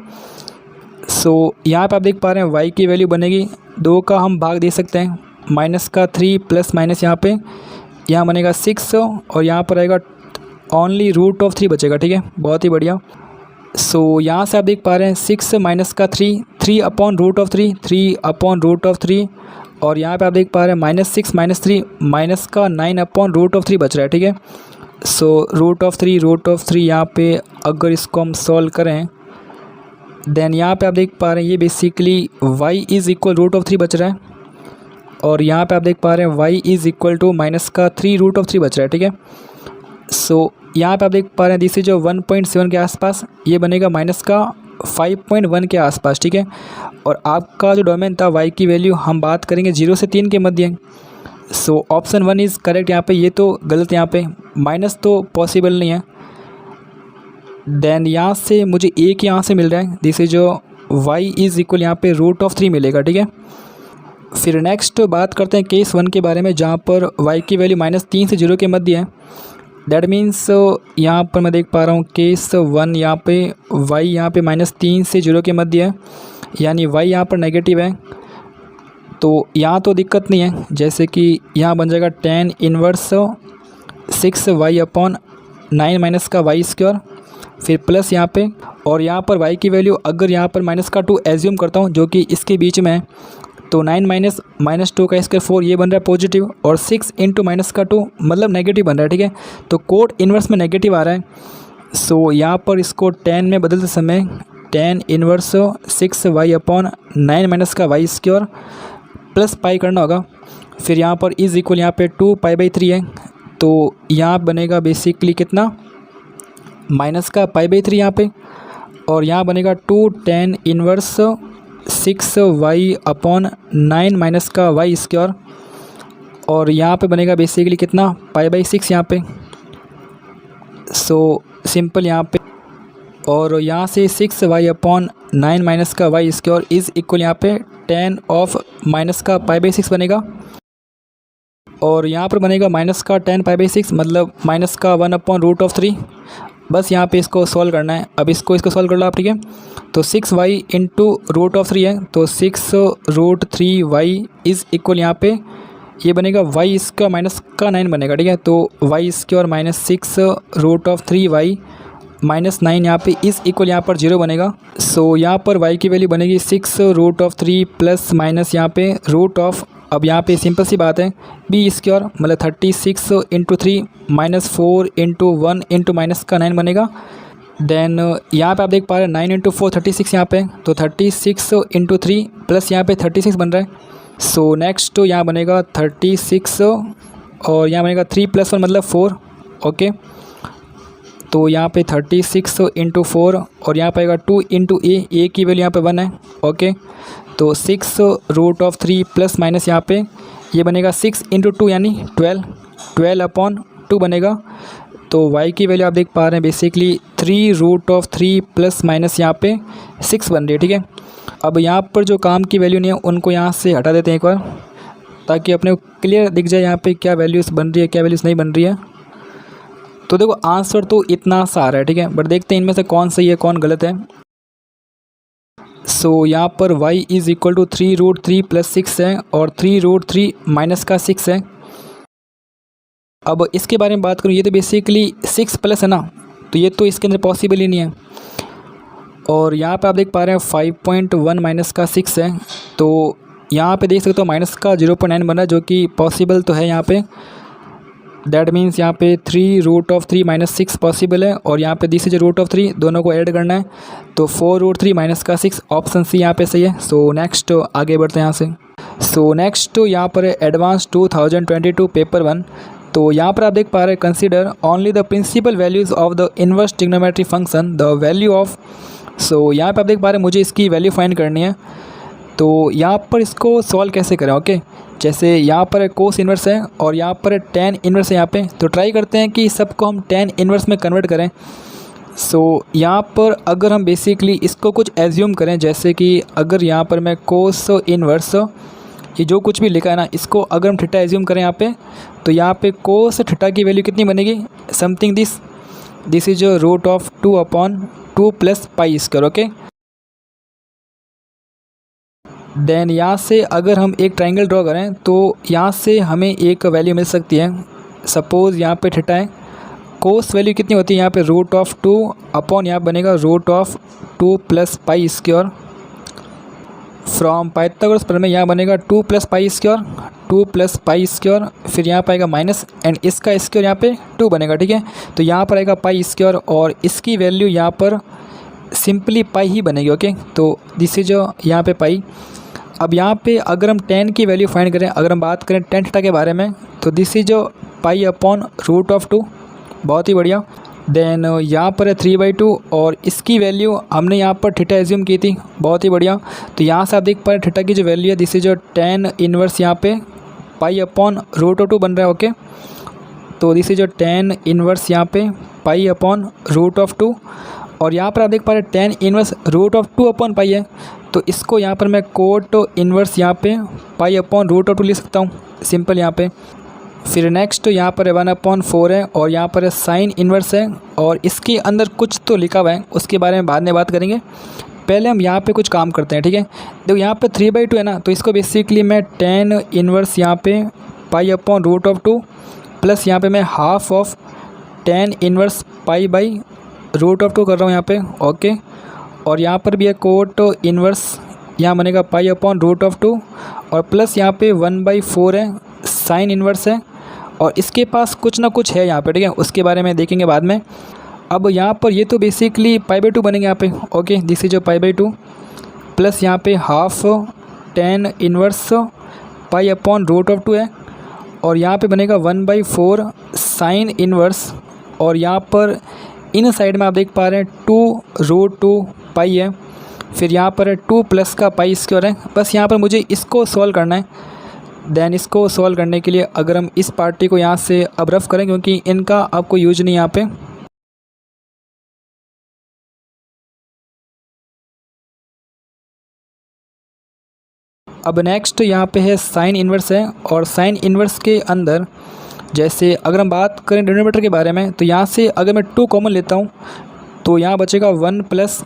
सो यहाँ पे आप देख पा रहे हैं y की वैल्यू बनेगी 2 का हम भाग दे सकते हैं, माइनस का 3 प्लस माइनस यहाँ बनेगा 6, और यहाँ पर आएगा ओनली √3 बचेगा, ठीक है, बहुत ही बढ़िया। सो यहाँ से आप देख पा रहे हैं 6 माइनस का 3 अपॉन √3 3 अपॉन √3, और यहाँ पे आप देख पा रहे हैं -6 माइनस 3 माइनस का 9 अपॉन √3 बच रहा है, ठीक है। सो √3 यहाँ पे अगर इसको हम सॉल्व करें, देन यहाँ पे आप देख पा रहे हैं ये बेसिकली y इज़ इक्वल √3 बच रहा है, और यहाँ पे आप देख पा रहे हैं y is equal to minus का 3 √3 बच रहा है, ठीक है। सो यहाँ पे आप देख पा रहे हैं दिस इज जो 1.7 के आसपास, ये बनेगा माइनस का 5.1 के आसपास, ठीक है। और आपका जो डोमेन था y की वैल्यू हम बात करेंगे 0 से 3 के मध्य। सो ऑप्शन 1 इज़ करेक्ट यहाँ पे, ये तो गलत यहाँ पे, माइनस तो पॉसिबल नहीं है। देन यहाँ से मुझे एक यहाँ से मिल रहा है, दिस इज जो y इज़ इक्वल यहाँ पे √3 मिलेगा, ठीक है। फिर नेक्स्ट बात करते हैं केस 1 के बारे में, जहाँ पर y की वैल्यू -3 से 0 के मध्य है। दैट मीन्स यहाँ पर मैं देख पा रहा हूँ केस 1 यहाँ पे y यहाँ पे -3 से 0 के मध्य है, यानी y यहाँ पर नेगेटिव है, तो यहाँ तो दिक्कत नहीं है। जैसे कि यहाँ बन जाएगा tan inverse 6y upon 9 minus का y स्क्वायर, फिर प्लस यहाँ पे, और यहाँ पर y की वैल्यू अगर यहाँ पर -2 एज्यूम करता हूँ जो कि इसके बीच में है, तो 9 माइनस -2 का स्क्वायर 4 ये बन रहा है पॉजिटिव, और 6 इंटू -2 मतलब नेगेटिव बन रहा है। ठीक है, तो कोड इन्वर्स में नेगेटिव आ रहा है। सो यहाँ पर इसको 10 में बदलते समय 10 इन्वर्स 6y अपॉन 9 माइनस का y स्क्वायर प्लस पाई करना होगा। फिर यहाँ पर इज इक्वल यहाँ पे 2π/3 है, तो यहाँ बनेगा बेसिकली कितना, माइनस का π/3 यहाँ पे, और यहाँ बनेगा 10 इन्वर्स 6y अपॉन 9 माइनस का y स्क्वायर, और यहाँ पे बनेगा बेसिकली कितना, π/6 यहाँ पे। सो सिंपल यहाँ पे, और यहाँ से 6y अपॉन 9 माइनस का y स्क्वायर इज़ इक्वल यहाँ पे 10 ऑफ माइनस का π/6 बनेगा, और यहाँ पर बनेगा माइनस का 10 π/6 मतलब माइनस का 1/√3। बस यहाँ पे इसको सॉल्व करना है। अब इसको सॉल्व कर लो आप। ठीक है, तो 6y इंटू √3 है, तो 6√3y इज़ इक्वल यहाँ पे ये बनेगा y स्क्वायर माइनस का 9 बनेगा। ठीक है, तो y square minus 6√3y minus 9 यहाँ पे इज़ इक्वल यहाँ पर 0 बनेगा। सो यहाँ पर y की वैल्यू बनेगी 6√3 प्लस माइनस यहाँ पे रूट ऑफ, अब यहाँ पे सिंपल सी बात है b स्क्वायर मतलब 36 into 3 minus 4 into 1 into minus का 9 बनेगा। देन यहाँ पे आप देख पा रहे हैं 9 इंटू 4 36 यहाँ पे, तो 36 इंटू 3 प्लस यहाँ पे 36 बन रहा है। सो नेक्स्ट तो यहाँ बनेगा 36 और यहाँ बनेगा 3 + 1 मतलब 4। ओके, तो यहाँ पे 36 इंटू 4 और यहाँ पे आएगा 2 इंटू ए की वैल्यू यहाँ पे 1 है। ओके, तो 6√3 प्लस माइनस यहाँ पे ये बनेगा 6 इंटू 2 यानी 12 अपॉन 2 बनेगा। तो y की वैल्यू आप देख पा रहे हैं बेसिकली 3√3 प्लस माइनस यहाँ पे 6 बन रही है। ठीक है, अब यहाँ पर जो काम की वैल्यू नहीं है उनको यहाँ से हटा देते हैं एक बार, ताकि अपने को क्लियर दिख जाए यहाँ पे क्या वैल्यूज़ बन रही है क्या वैल्यूज़ नहीं बन रही है। तो देखो आंसर तो इतना सा आ रहा है। ठीक है, बट देखते हैं इनमें से कौन सही है कौन गलत है। सो यहाँ पर y is equal to 3√3 plus 6 है और 3√3 माइनस का 6 है। अब इसके बारे में बात करूँ, ये तो बेसिकली 6 प्लस है ना, तो ये तो इसके अंदर पॉसिबल ही नहीं है। और यहाँ पे आप देख पा रहे हैं 5.1 माइनस का 6 है, तो यहाँ पे देख सकते हो माइनस का 0.9 बना जो कि पॉसिबल तो है यहाँ पे। दैट मीन्स यहाँ पे 3√3 माइनस 6 पॉसिबल है, और यहाँ पे दिस इज √3 दोनों को ऐड करना है, तो 4√3 माइनस का 6 ऑप्शन सी यहाँ पे सही है। सो नेक्स्ट आगे बढ़ते हैं यहाँ से। सो नेक्स्ट यहाँ पर है एडवांस 2022 पेपर 1। तो यहाँ पर आप देख पा रहे हैं consider only the principal values of the inverse trigonometry function the value of. So यहाँ पर आप देख पा रहे हैं मुझे इसकी वैल्यू फाइंड करनी है। तो यहाँ पर इसको सॉल्व कैसे करें। ओके, जैसे यहाँ पर कोस इन्वर्स है और यहाँ पर tan इन्वर्स है यहाँ पे, तो ट्राई करते हैं कि सबको हम tan इन्वर्स में कन्वर्ट करें। सो यहाँ पर अगर हम बेसिकली इसको कुछ एज्यूम करें, जैसे कि अगर यहाँ पर मैं कोस इन्वर्स ये जो कुछ भी लिखा है ना, इसको अगर हम थीटा एज्यूम करें यहाँ पे, तो यहाँ पे कोस थीटा की वैल्यू कितनी बनेगी, something this is √2/2 plus pi square. Okay, then यहाँ से अगर हम एक ट्रायंगल ड्रॉ करें तो यहाँ से हमें एक वैल्यू मिल सकती है। सपोज़ यहाँ पे थीटा है, कोस वैल्यू कितनी होती है यहाँ पे √2 अपॉन यहाँ बनेगा √2 plus pi square. From Pythagoras प्रमेय में यहाँ बनेगा 2 प्लस पाई स्क्वायर, फिर यहाँ पाएगा माइनस एंड इसका स्क्वायर यहाँ पे 2 बनेगा। ठीक है, तो यहाँ पर आएगा पाई स्क्वायर और इसकी वैल्यू यहाँ पर सिंपली पाई ही बनेगी। ओके, तो दिस इज यहाँ पे पाई। अब यहाँ पे अगर हम tan की वैल्यू फाइंड करें, अगर हम बात करें tan थीटा के बारे में, तो दिस इज पाई अपॉन √2। बहुत ही बढ़िया। देन यहाँ पर है 3/2 और इसकी वैल्यू हमने यहाँ पर थीटा एज्यूम की थी। बहुत ही बढ़िया। तो यहाँ से आप देख पा रहे थीटा की जो वैल्यू है दिस इज tan इन्वर्स यहाँ पे पाई अपॉन √2 बन रहा है। ओके, तो दिस इज tan इन्वर्स यहाँ पे पाई अपॉन √2, और यहाँ पर आप देख पा रहे tan इन्वर्स √2 अपॉन पाई है, तो इसको यहाँ पर मैं कोट इन्वर्स यहाँ पे पाई अपॉन √2 लिख सकता हूँ सिंपल यहाँ पे। फिर नेक्स्ट यहाँ पर 1/4 है और यहाँ पर साइन इन्वर्स है, और इसके अंदर कुछ तो लिखा हुआ है उसके बारे में बाद में बात करेंगे। पहले हम यहाँ पे कुछ काम करते हैं। ठीक है, देखो यहाँ पे 3/2 है ना, तो इसको बेसिकली मैं tan इन्वर्स यहाँ पे पाई अपॉन √2 प्लस यहाँ पे मैं half of tan inverse pi by √2 कर रहा हूँ यहाँ पे, ओके। और यहाँ पर भी है कोट इन्वर्स, यहाँ बनेगा π/√2 और प्लस यहाँ पे 1/4 है, साइन इन्वर्स है और इसके पास कुछ ना कुछ है यहाँ पे, ठीक है, उसके बारे में देखेंगे बाद में। अब यहाँ पर ये तो बेसिकली π/2 बनेंगे यहाँ पे, ओके, दिस इज जो π/2 प्लस यहाँ पे हाफ tan इन्वर्स π/√2 है और यहाँ पे बनेगा 1/4 साइन इन्वर्स और यहाँ पर इन साइड में आप देख पा रहे हैं 2√2 पाई है, फिर यहाँ पर है 2 प्लस का π² है। बस यहाँ पर मुझे इसको सॉल्व करना है। देन इसको सॉल्व करने के लिए अगर हम इस पार्टी को यहाँ से अब रफ करें, क्योंकि इनका आपको यूज नहीं यहाँ पे। अब नेक्स्ट यहाँ पे है साइन इन्वर्स है और साइन इन्वर्स के अंदर जैसे अगर हम बात करें डिनोमिनेटर के बारे में, तो यहाँ से अगर मैं 2 कॉमन लेता हूँ तो यहाँ बचेगा 1 प्लस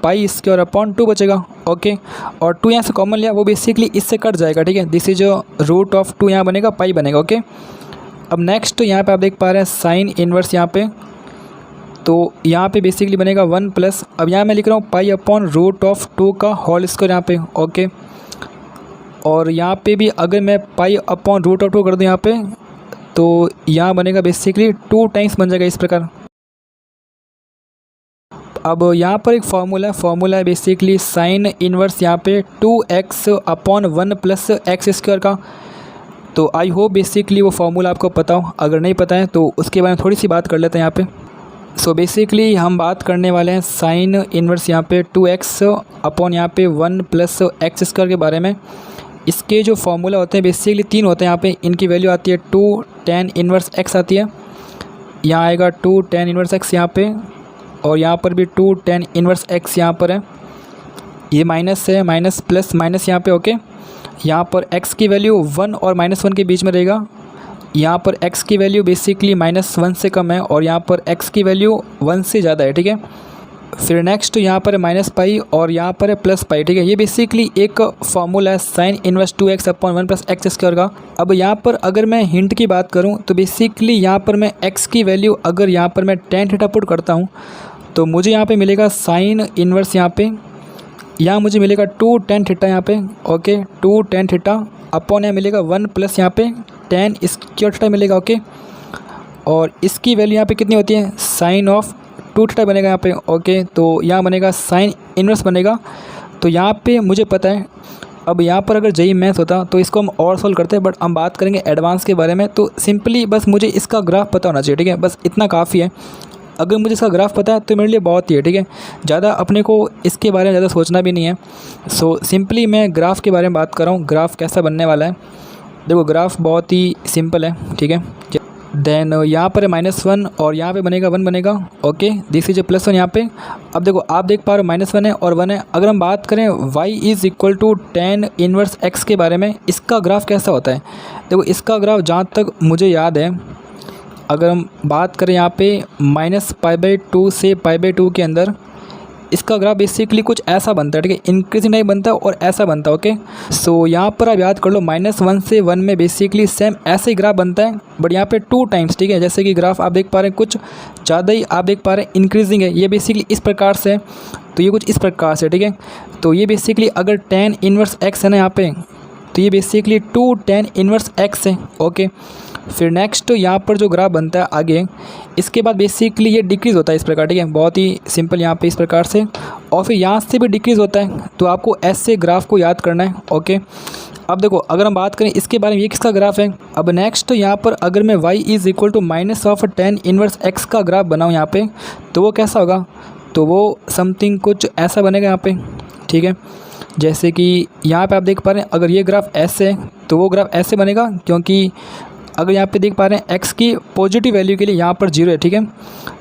π² बचेगा, ओके। और 2 यहाँ से कॉमन लिया, वो बेसिकली इससे कट जाएगा, ठीक है। दिस इज √2 यहाँ बनेगा, पाई बनेगा, ओके। अब नेक्स्ट यहाँ पे आप देख पा रहे हैं साइन इन्वर्स यहाँ पे, तो यहाँ पे बेसिकली बनेगा 1 प्लस, अब यहाँ मैं लिख रहा हूँ π/√2 का होल स्क्वायर यहाँ पे, ओके। और यहाँ पे भी अगर मैं π/√2 कर दूँ यहाँ पे, तो यहाँ बनेगा बेसिकली 2 टाइम्स बन जाएगा इस प्रकार। अब यहाँ पर एक फार्मूला है बेसिकली साइन इन्वर्स यहाँ पे 2x/1 प्लस x² का। तो आई होप बेसिकली वो फार्मूला आपको पता हो, अगर नहीं पता है तो उसके बारे में थोड़ी सी बात कर लेते हैं यहाँ पे। सो बेसिकली हम बात करने वाले हैं साइन इन्वर्स यहाँ पे 2x/ यहाँ पे 1 प्लस x² के बारे में। इसके जो फार्मूला होते हैं बेसिकली 3 होते हैं यहाँ पे। इनकी वैल्यू आती है 2 tan इन्वर्स x आती है, यहाँ आएगा 2 tan इन्वर्स x यहाँ पे, और यहाँ पर भी 2 tan इन्वर्स x यहाँ पर है। ये माइनस है, माइनस प्लस माइनस यहाँ पे, ओके। यहाँ पर x की वैल्यू 1 और -1 के बीच में रहेगा। यहाँ पर x की वैल्यू बेसिकली -1 से कम है और यहाँ पर x की वैल्यू 1 से ज़्यादा है, ठीक है। फिर नेक्स्ट यहाँ पर है -π और यहाँ पर है +π, ठीक है। ये बेसिकली एक फार्मूला है sign inverse 2x/1 plus x² का। अब यहाँ पर अगर मैं हिंट की बात करूँ तो बेसिकली यहाँ पर मैं x की वैल्यू अगर यहाँ पर मैं tan थीटा पुट करता हूँ तो मुझे यहाँ पे मिलेगा साइन इन्वर्स यहाँ मुझे मिलेगा 2 tan थीटा यहाँ पे, ओके। 2 tan थीटा अपॉन यहाँ मिलेगा 1 प्लस यहाँ पे tan स्क्वायर थीटा मिलेगा, ओके। और इसकी वैल्यू यहाँ पे कितनी होती है, साइन ऑफ 2 थीटा बनेगा यहाँ पे, ओके। तो यहाँ बनेगा साइन इन्वर्स बनेगा। तो यहाँ पे मुझे पता है। अब यहाँ पर अगर जेईई मैथ्स होता तो इसको हम और सॉल्व करते हैं, बट हम बात करेंगे एडवांस के बारे में। तो सिंपली बस मुझे इसका ग्राफ पता होना चाहिए, ठीक है, बस इतना काफ़ी है। अगर मुझे इसका ग्राफ पता है तो मेरे लिए बहुत ही है, ठीक है। ज़्यादा अपने को इसके बारे में ज़्यादा सोचना भी नहीं है। सो सिंपली मैं ग्राफ के बारे में बात कर रहा हूँ, ग्राफ कैसा बनने वाला है। देखो ग्राफ बहुत ही सिंपल है, ठीक है। देन यहाँ पर है -1 और यहाँ पे बनेगा 1 बनेगा, ओके। दिस इज +1 यहाँ पे। अब देखो आप देख पा रहे हो -1 है और 1 है। अगर हम बात करें y = tan इन्वर्स x के बारे में, इसका ग्राफ कैसा होता है। देखो इसका ग्राफ जहाँ तक मुझे याद है, अगर हम बात करें यहाँ पे -π/2 से π/2 के अंदर, इसका ग्राफ बेसिकली कुछ ऐसा बनता है, ठीक है। इंक्रीजिंग नहीं बनता और ऐसा बनता है, ओके। सो यहाँ पर आप याद कर लो -1 से 1 में बेसिकली सेम ऐसे ही ग्राफ बनता है, बट यहाँ पे 2 टाइम्स, ठीक है। जैसे कि ग्राफ आप देख पा रहे हैं कुछ ज़्यादा ही आप देख पा रहे हैं इंक्रीजिंग है। ये बेसिकली इस प्रकार से, तो ये कुछ इस प्रकार से, ठीक है। तो ये बेसिकली अगर tan इन्वर्स x है ना यहाँ पे, तो ये बेसिकली 2 tan इन्वर्स x है, ओके। फिर नेक्स्ट यहाँ पर जो ग्राफ बनता है आगे, इसके बाद बेसिकली ये डिक्रीज़ होता है इस प्रकार, ठीक है। बहुत ही सिंपल यहाँ पे इस प्रकार से, और फिर यहाँ से भी डिक्रीज़ होता है। तो आपको ऐसे ग्राफ को याद करना है, ओके। अब देखो अगर हम बात करें इसके बारे में, ये किसका ग्राफ है। अब नेक्स्ट यहाँ पर अगर मैं y = -tan इन्वर्स x का ग्राफ बनाऊँ यहाँ पे, तो वो कैसा होगा, तो वो समथिंग कुछ ऐसा बनेगा यहाँ पे, ठीक है। जैसे कि यहाँ पे आप देख पा रहे हैं, अगर ये ग्राफ ऐसे है तो वो ग्राफ ऐसे बनेगा, क्योंकि अगर यहाँ पे देख पा रहे हैं x की पॉजिटिव वैल्यू के लिए यहाँ पर 0 है, ठीक है।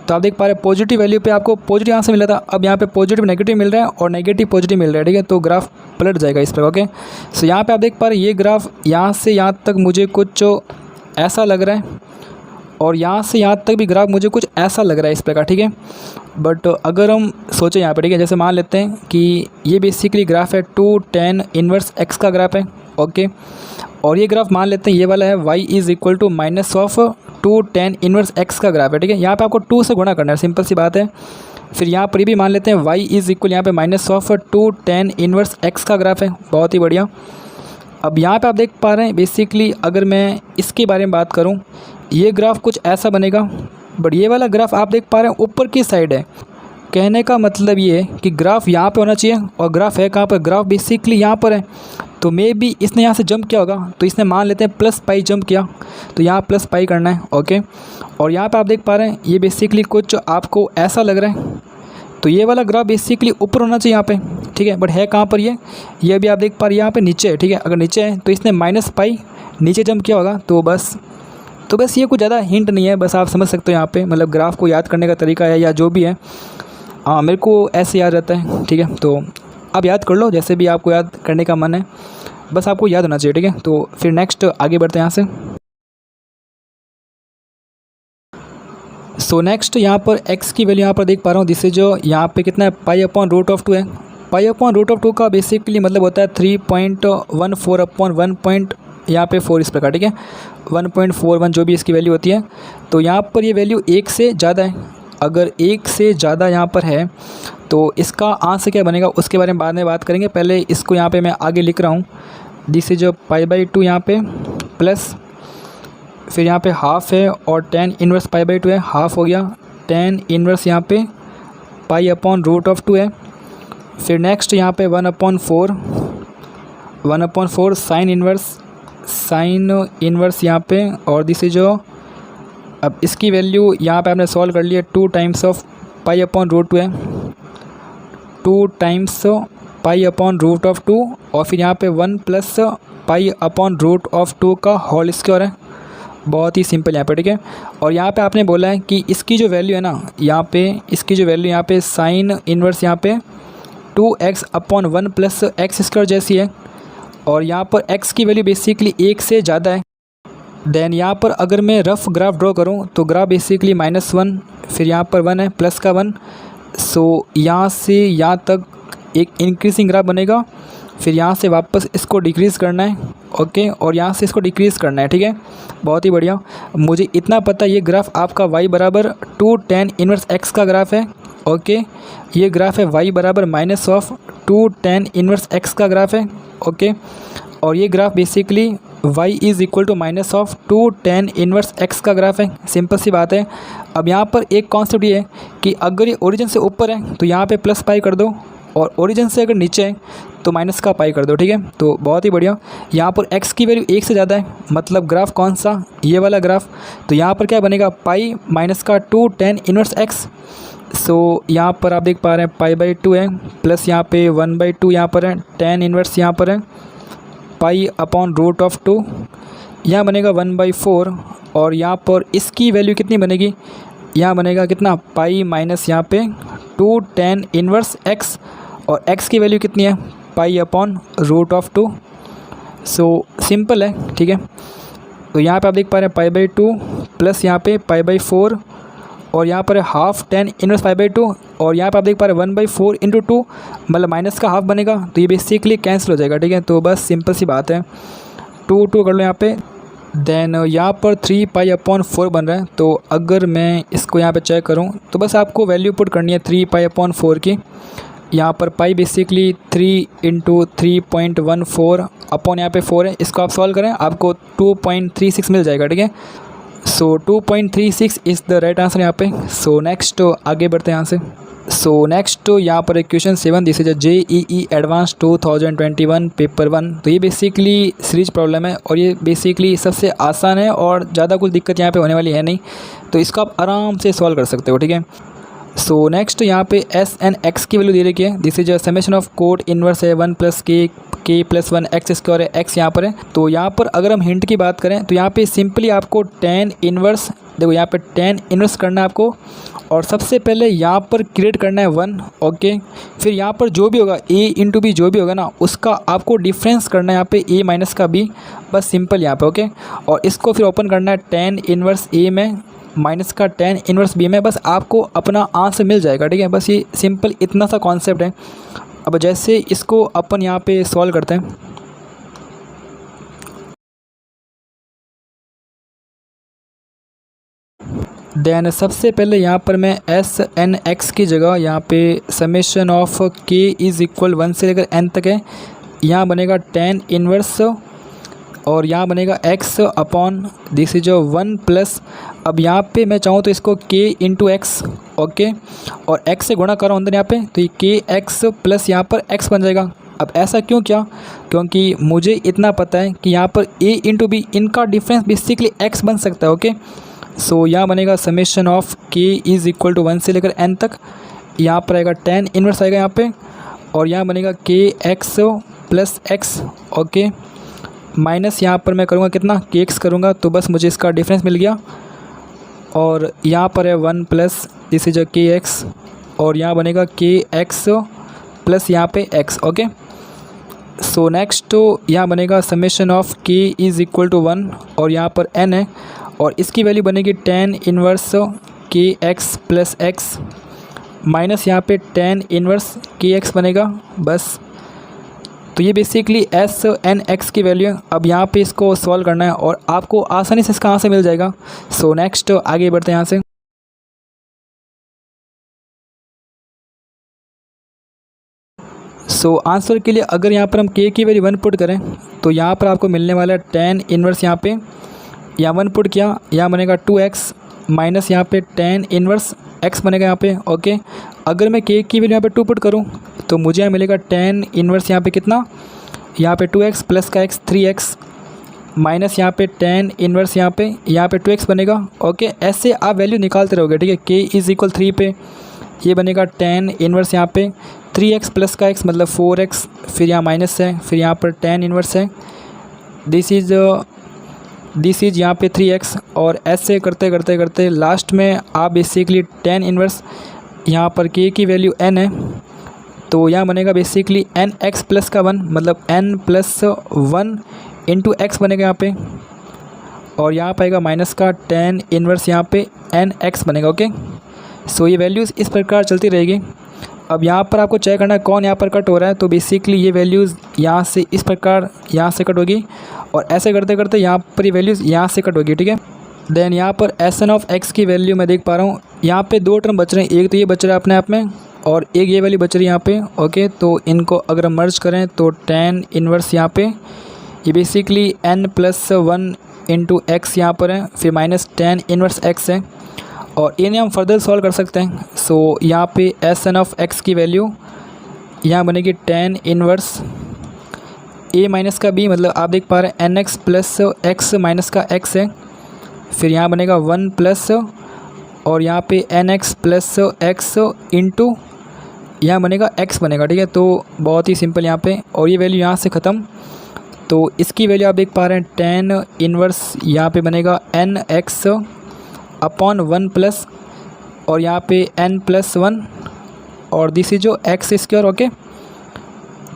तो आप देख पा रहे हैं पॉजिटिव वैल्यू पे आपको पॉजिटिव यहाँ से मिला था, अब यहाँ पे पॉजिटिव नेगेटिव मिल रहा है और नेगेटिव पॉजिटिव मिल रहा है, ठीक है। तो ग्राफ पलट जाएगा इस पर, ओके। सो यहाँ पे आप देख पा रहे हैं ये ग्राफ यहाँ से यहाँ तक मुझे कुछ ऐसा लग रहा है, और यहाँ से यहाँ तक भी ग्राफ मुझे कुछ ऐसा लग रहा है इस प्रकार, ठीक है। बट अगर हम सोचें यहाँ पर, ठीक है, जैसे मान लेते हैं कि ये बेसिकली ग्राफ है 2 tan इन्वर्स x का ग्राफ है, ओके। और ये ग्राफ मान लेते हैं ये वाला है y = -2 tan इन्वर्स x का ग्राफ है, ठीक है। यहाँ पे आपको 2 से गुणा करना है, सिंपल सी बात है। फिर यहाँ पर ये भी मान लेते हैं y इज़ इक्वल यहाँ पे -2 tan इनवर्स x का ग्राफ है। बहुत ही बढ़िया। अब यहाँ पे आप देख पा रहे हैं बेसिकली अगर मैं इसके बारे में बात करूँ, ये ग्राफ कुछ ऐसा बनेगा, बट ये वाला ग्राफ आप देख पा रहे हैं ऊपर की साइड है। कहने का मतलब ये है कि ग्राफ यहाँ पे होना चाहिए, और ग्राफ है कहाँ पर, ग्राफ बेसिकली यहाँ पर है। तो मे बी इसने यहाँ से जंप किया होगा, तो इसने मान लेते हैं +π जंप किया, तो यहाँ +π करना है। ओके, और यहाँ पे आप देख पा रहे हैं ये बेसिकली कुछ आपको ऐसा लग रहा है, तो ये वाला ग्राफ बेसिकली ऊपर होना चाहिए यहाँ पे, ठीक है। बट है कहाँ पर ये भी आप देख पा रहे हैं यहाँ पे नीचे है, ठीक है। अगर नीचे है तो इसने -π नीचे जंप किया होगा। तो बस ये कुछ ज़्यादा हिंट नहीं है, बस आप समझ सकते हो यहाँ पे, मतलब ग्राफ को याद करने का तरीका है या जो भी है। हाँ, मेरे को ऐसे याद रहता है, ठीक है। तो आप याद कर लो जैसे भी आपको याद करने का मन है, बस आपको याद होना चाहिए, ठीक है। तो फिर नेक्स्ट आगे बढ़ते हैं यहाँ से। सो नेक्स्ट यहाँ पर x की वैल्यू यहाँ पर देख पा रहा हूँ, जिससे जो यहाँ पे कितना है π/√2 है। π/√2 का बेसिकली मतलब होता है 3.14/1 यहाँ पे 4 इस प्रकार, ठीक है। 1.41 जो भी इसकी वैल्यू होती है। तो यहाँ पर ये वैल्यू 1 से ज़्यादा है। अगर 1 से ज़्यादा यहाँ पर है तो इसका आंसर क्या बनेगा उसके बारे में बाद में बात करेंगे। पहले इसको यहाँ पे मैं आगे लिख रहा हूँ, जिससे जो π/2 यहाँ पे प्लस फिर यहाँ पे हाफ है और tan इनवर्स π/2 है, हाफ हो गया। tan इनवर्स यहाँ पे π/√2 है। फिर नेक्स्ट यहाँ पे 1/4 साइन इनवर्स यहाँ पे, और दिस इज जो अब इसकी वैल्यू यहाँ पे आपने सॉल्व कर लिया, 2 टाइम्स ऑफ π/√2 है, 2 टाइम्स π/√2, और फिर यहाँ पे 1 + π/√2 का होल स्क्वायर है। बहुत ही सिंपल यहाँ पे, ठीक है। और यहाँ पे आपने बोला है कि इसकी जो वैल्यू है ना, यहाँ पे इसकी जो वैल्यू यहाँ पे साइन इनवर्स यहाँ पे 2x/1 + x² जैसी है, और यहाँ पर x की वैल्यू बेसिकली 1 से ज़्यादा है। देन यहाँ पर अगर मैं रफ़ ग्राफ ड्रॉ करूँ तो ग्राफ बेसिकली -1, फिर यहाँ पर 1 है, प्लस का 1। सो यहाँ से यहाँ तक एक इंक्रीजिंग ग्राफ बनेगा, फिर यहाँ से वापस इसको डिक्रीज़ करना है। ओके, और यहाँ से इसको डिक्रीज़ करना है, ठीक है। बहुत ही बढ़िया। मुझे इतना पता ये ग्राफ आपका y = 2 tan इनवर्स x का ग्राफ है। ओके, ये ग्राफ है y = -2 tan इनवर्स x का ग्राफ है। ओके, और ये graph basically y is equal to -2 tan inverse x का ग्राफ है। सिंपल सी बात है। अब यहाँ पर एक कॉन्सेप्ट ये है कि अगर ये ओरिजिन से ऊपर है तो यहाँ पे +π कर दो, और ओरिजिन से अगर नीचे है तो माइनस का पाई कर दो, ठीक है। तो बहुत ही बढ़िया। यहाँ पर x की वैल्यू 1 से ज़्यादा है, मतलब ग्राफ कौन सा, ये वाला ग्राफ। तो यहाँ पर क्या बनेगा, पाई -2 tan इनवर्स x। सो यहाँ पर आप देख पा रहे हैं π/2 है, प्लस यहाँ पे 1/2 यहाँ पर है, tan इनवर्स यहाँ पर है π/√2, यहाँ बनेगा 1/4, और यहाँ पर इसकी वैल्यू कितनी बनेगी, यहाँ बनेगा कितना, पाई माइनस यहाँ पे 2 tan इनवर्स x, और x की वैल्यू कितनी है, π/√2। सो सिंपल है, ठीक है। तो यहाँ पे आप देख पा रहे हैं π/2 प्लस यहाँ पे π/4, और यहाँ पर है हाफ tan इनवर्स π/2, और यहाँ पे आप देख पा रहे हैं 1/4 × 2, मतलब माइनस का हाफ बनेगा, तो ये बेसिकली कैंसिल हो जाएगा, ठीक है। तो बस सिंपल सी बात है, 2 कर लो यहाँ पे। देन यहाँ पर 3π/4 बन रहा है। तो अगर मैं इसको यहाँ पे चेक करूँ तो बस आपको वैल्यू पुट करनी है 3π/4 की। यहाँ पर पाई बेसिकली 3 × 3.14 अपॉन यहाँ पे 4 है। इसको आप सॉल्व करें, आपको 2.36 मिल जाएगा, ठीक है। सो 2.36 इज़ द राइट आंसर यहाँ पे। सो नेक्स्ट आगे बढ़ते हैं यहाँ से। सो नेक्स्ट यहाँ पर question 7, this is JEE advance 2021 paper 1। तो ये बेसिकली सीरीज प्रॉब्लम है, और ये बेसिकली सबसे आसान है, और ज़्यादा कुछ दिक्कत यहाँ पे होने वाली है नहीं। तो इसको आप आराम से सॉल्व कर सकते हो, ठीक है। सो नेक्स्ट यहाँ पे S एंड X की वैल्यू दे रखी है। This is summation of cot inverse है 1 + k + 1 x² है, x यहाँ पर है। तो यहाँ पर अगर हम हिंट की बात करें तो यहाँ पे सिंपली आपको tan इनवर्स, देखो यहाँ पे tan इनवर्स करना है आपको, और सबसे पहले यहाँ पर क्रिएट करना है 1। ओके, फिर यहाँ पर जो भी होगा a × b जो भी होगा ना, उसका आपको डिफरेंस करना है यहाँ पे a - का b, बस सिंपल यहाँ पे। ओके, और इसको फिर ओपन करना है tan इनवर्स a में माइनस का tan इनवर्स b में, बस आपको अपना आंसर मिल जाएगा, ठीक है। बस ये सिंपल इतना सा कॉन्सेप्ट है। अब जैसे इसको अपन यहाँ पे सॉल्व करते हैं, देन सबसे पहले यहाँ पर मैं एस एन एक्स की जगह यहाँ पे समेशन ऑफ के इज़ इक्वल 1 से लेकर n तक है, यहाँ बनेगा tan इनवर्स और यहाँ बनेगा x upon this is 1 plus, अब यहाँ पे मैं चाहूँ तो इसको k इंटू एक्स, ओके, और x से गुणा करो अंदर यहाँ पे, तो ये k x प्लस यहाँ पर x बन जाएगा। अब ऐसा क्यों किया, क्योंकि मुझे इतना पता है कि यहाँ पर a इंटू बी इनका डिफरेंस बेसिकली x बन सकता है, ओके। सो यहाँ बनेगा summation of k is equal to 1 से लेकर n तक, यहाँ पर आएगा tan इनवर्स आएगा यहाँ पे, और यहाँ बनेगा k x plus x, okay, minus यहाँ पर मैं करूँगा कितना k x करूँगा, तो बस मुझे इसका डिफरेंस मिल गया, और यहाँ पर है 1 plus this is k x, और यहाँ बनेगा k x प्लस यहाँ पे x, ओके। सो नेक्स्ट यहाँ बनेगा summation of k is equal to 1 और यहाँ पर n है, और इसकी वैल्यू बनेगी tan inverse k x plus x minus यहाँ पे tan इनवर्स k x बनेगा बस। तो ये बेसिकली एस एन एक्स की वैल्यू है। अब यहाँ पे इसको सॉल्व करना है और आपको आसानी से इसका आंसर मिल जाएगा। सो नेक्स्ट आगे बढ़ते हैं यहाँ से। सो आंसर के लिए अगर यहाँ पर हम k की वैल्यू 1 पुट करें तो यहाँ पर आपको मिलने वाला है tan इनवर्स, यहाँ पे या 1 पुट किया, यहाँ बनेगा 2x माइनस यहाँ पे tan इनवर्स x बनेगा यहाँ पे, ओके। अगर मैं k की वैल्यू यहाँ पे 2 पुट करूँ तो मुझे यहाँ मिलेगा tan इनवर्स यहाँ पे कितना, यहाँ पे 2x प्लस का x 3x माइनस यहाँ पे tan इनवर्स यहाँ पे 2x बनेगा, ओके। ऐसे आप वैल्यू निकालते रहोगे, ठीक है। k इज़ इक्वल 3 पे ये बनेगा tan इनवर्स यहाँ पे 3x प्लस का x मतलब 4x, फिर यहाँ माइनस है, फिर यहाँ पर tan इनवर्स है, दिस इज़ यहाँ पे 3x, और ऐसे करते करते करते लास्ट में आप बेसिकली tan इनवर्स यहाँ पर k की वैल्यू n है, तो यहाँ बनेगा बेसिकली n x प्लस का 1 मतलब n प्लस 1 इंटू x बनेगा यहाँ पे, और यहाँ पाएगा माइनस का tan इनवर्स यहाँ पे n x बनेगा, ओके। सो ये वैल्यूज़ इस प्रकार चलती रहेगी। अब यहाँ पर आपको चेक करना है कौन यहाँ पर कट हो रहा है, तो बेसिकली ये वैल्यूज़ यहाँ से इस प्रकार यहाँ से कट होगी, और ऐसे करते करते यहाँ पर ये वैल्यूज़ यहाँ से कट होगी, ठीक है। देन यहाँ पर एस एन ऑफ एक्स की वैल्यू मैं देख पा रहा हूँ, यहाँ पे 2 टर्म बच रहे हैं, एक तो ये बच रहा है अपने आप में और एक ये वाली बच रही है यहाँ पे, ओके। तो इनको अगर मर्ज करें तो tan इनवर्स यहाँ पे ये basically n plus 1 into x यहाँ पर है, फिर माइनस tan इनवर्स x है, और इन्हें हम फर्दर सॉल्व कर सकते हैं। सो यहाँ पे एस एन ऑफ एक्स की वैल्यू यहाँ बनेगी tan इनवर्स a माइनस का b मतलब आप देख पा रहे हैं nx प्लस x माइनस का x है, फिर यहाँ बनेगा 1 प्लस और यहाँ पे nx प्लस x इंटू यहाँ बनेगा x बनेगा, ठीक है। तो बहुत ही सिंपल यहाँ पे, और ये वैल्यू यहाँ से ख़त्म, तो इसकी वैल्यू आप देख पा रहे हैं tan इनवर्स यहाँ पे बनेगा nx अपॉन 1 प्लस और यहाँ पे n प्लस 1 और दिस इज जो x स्क्वायर, ओके।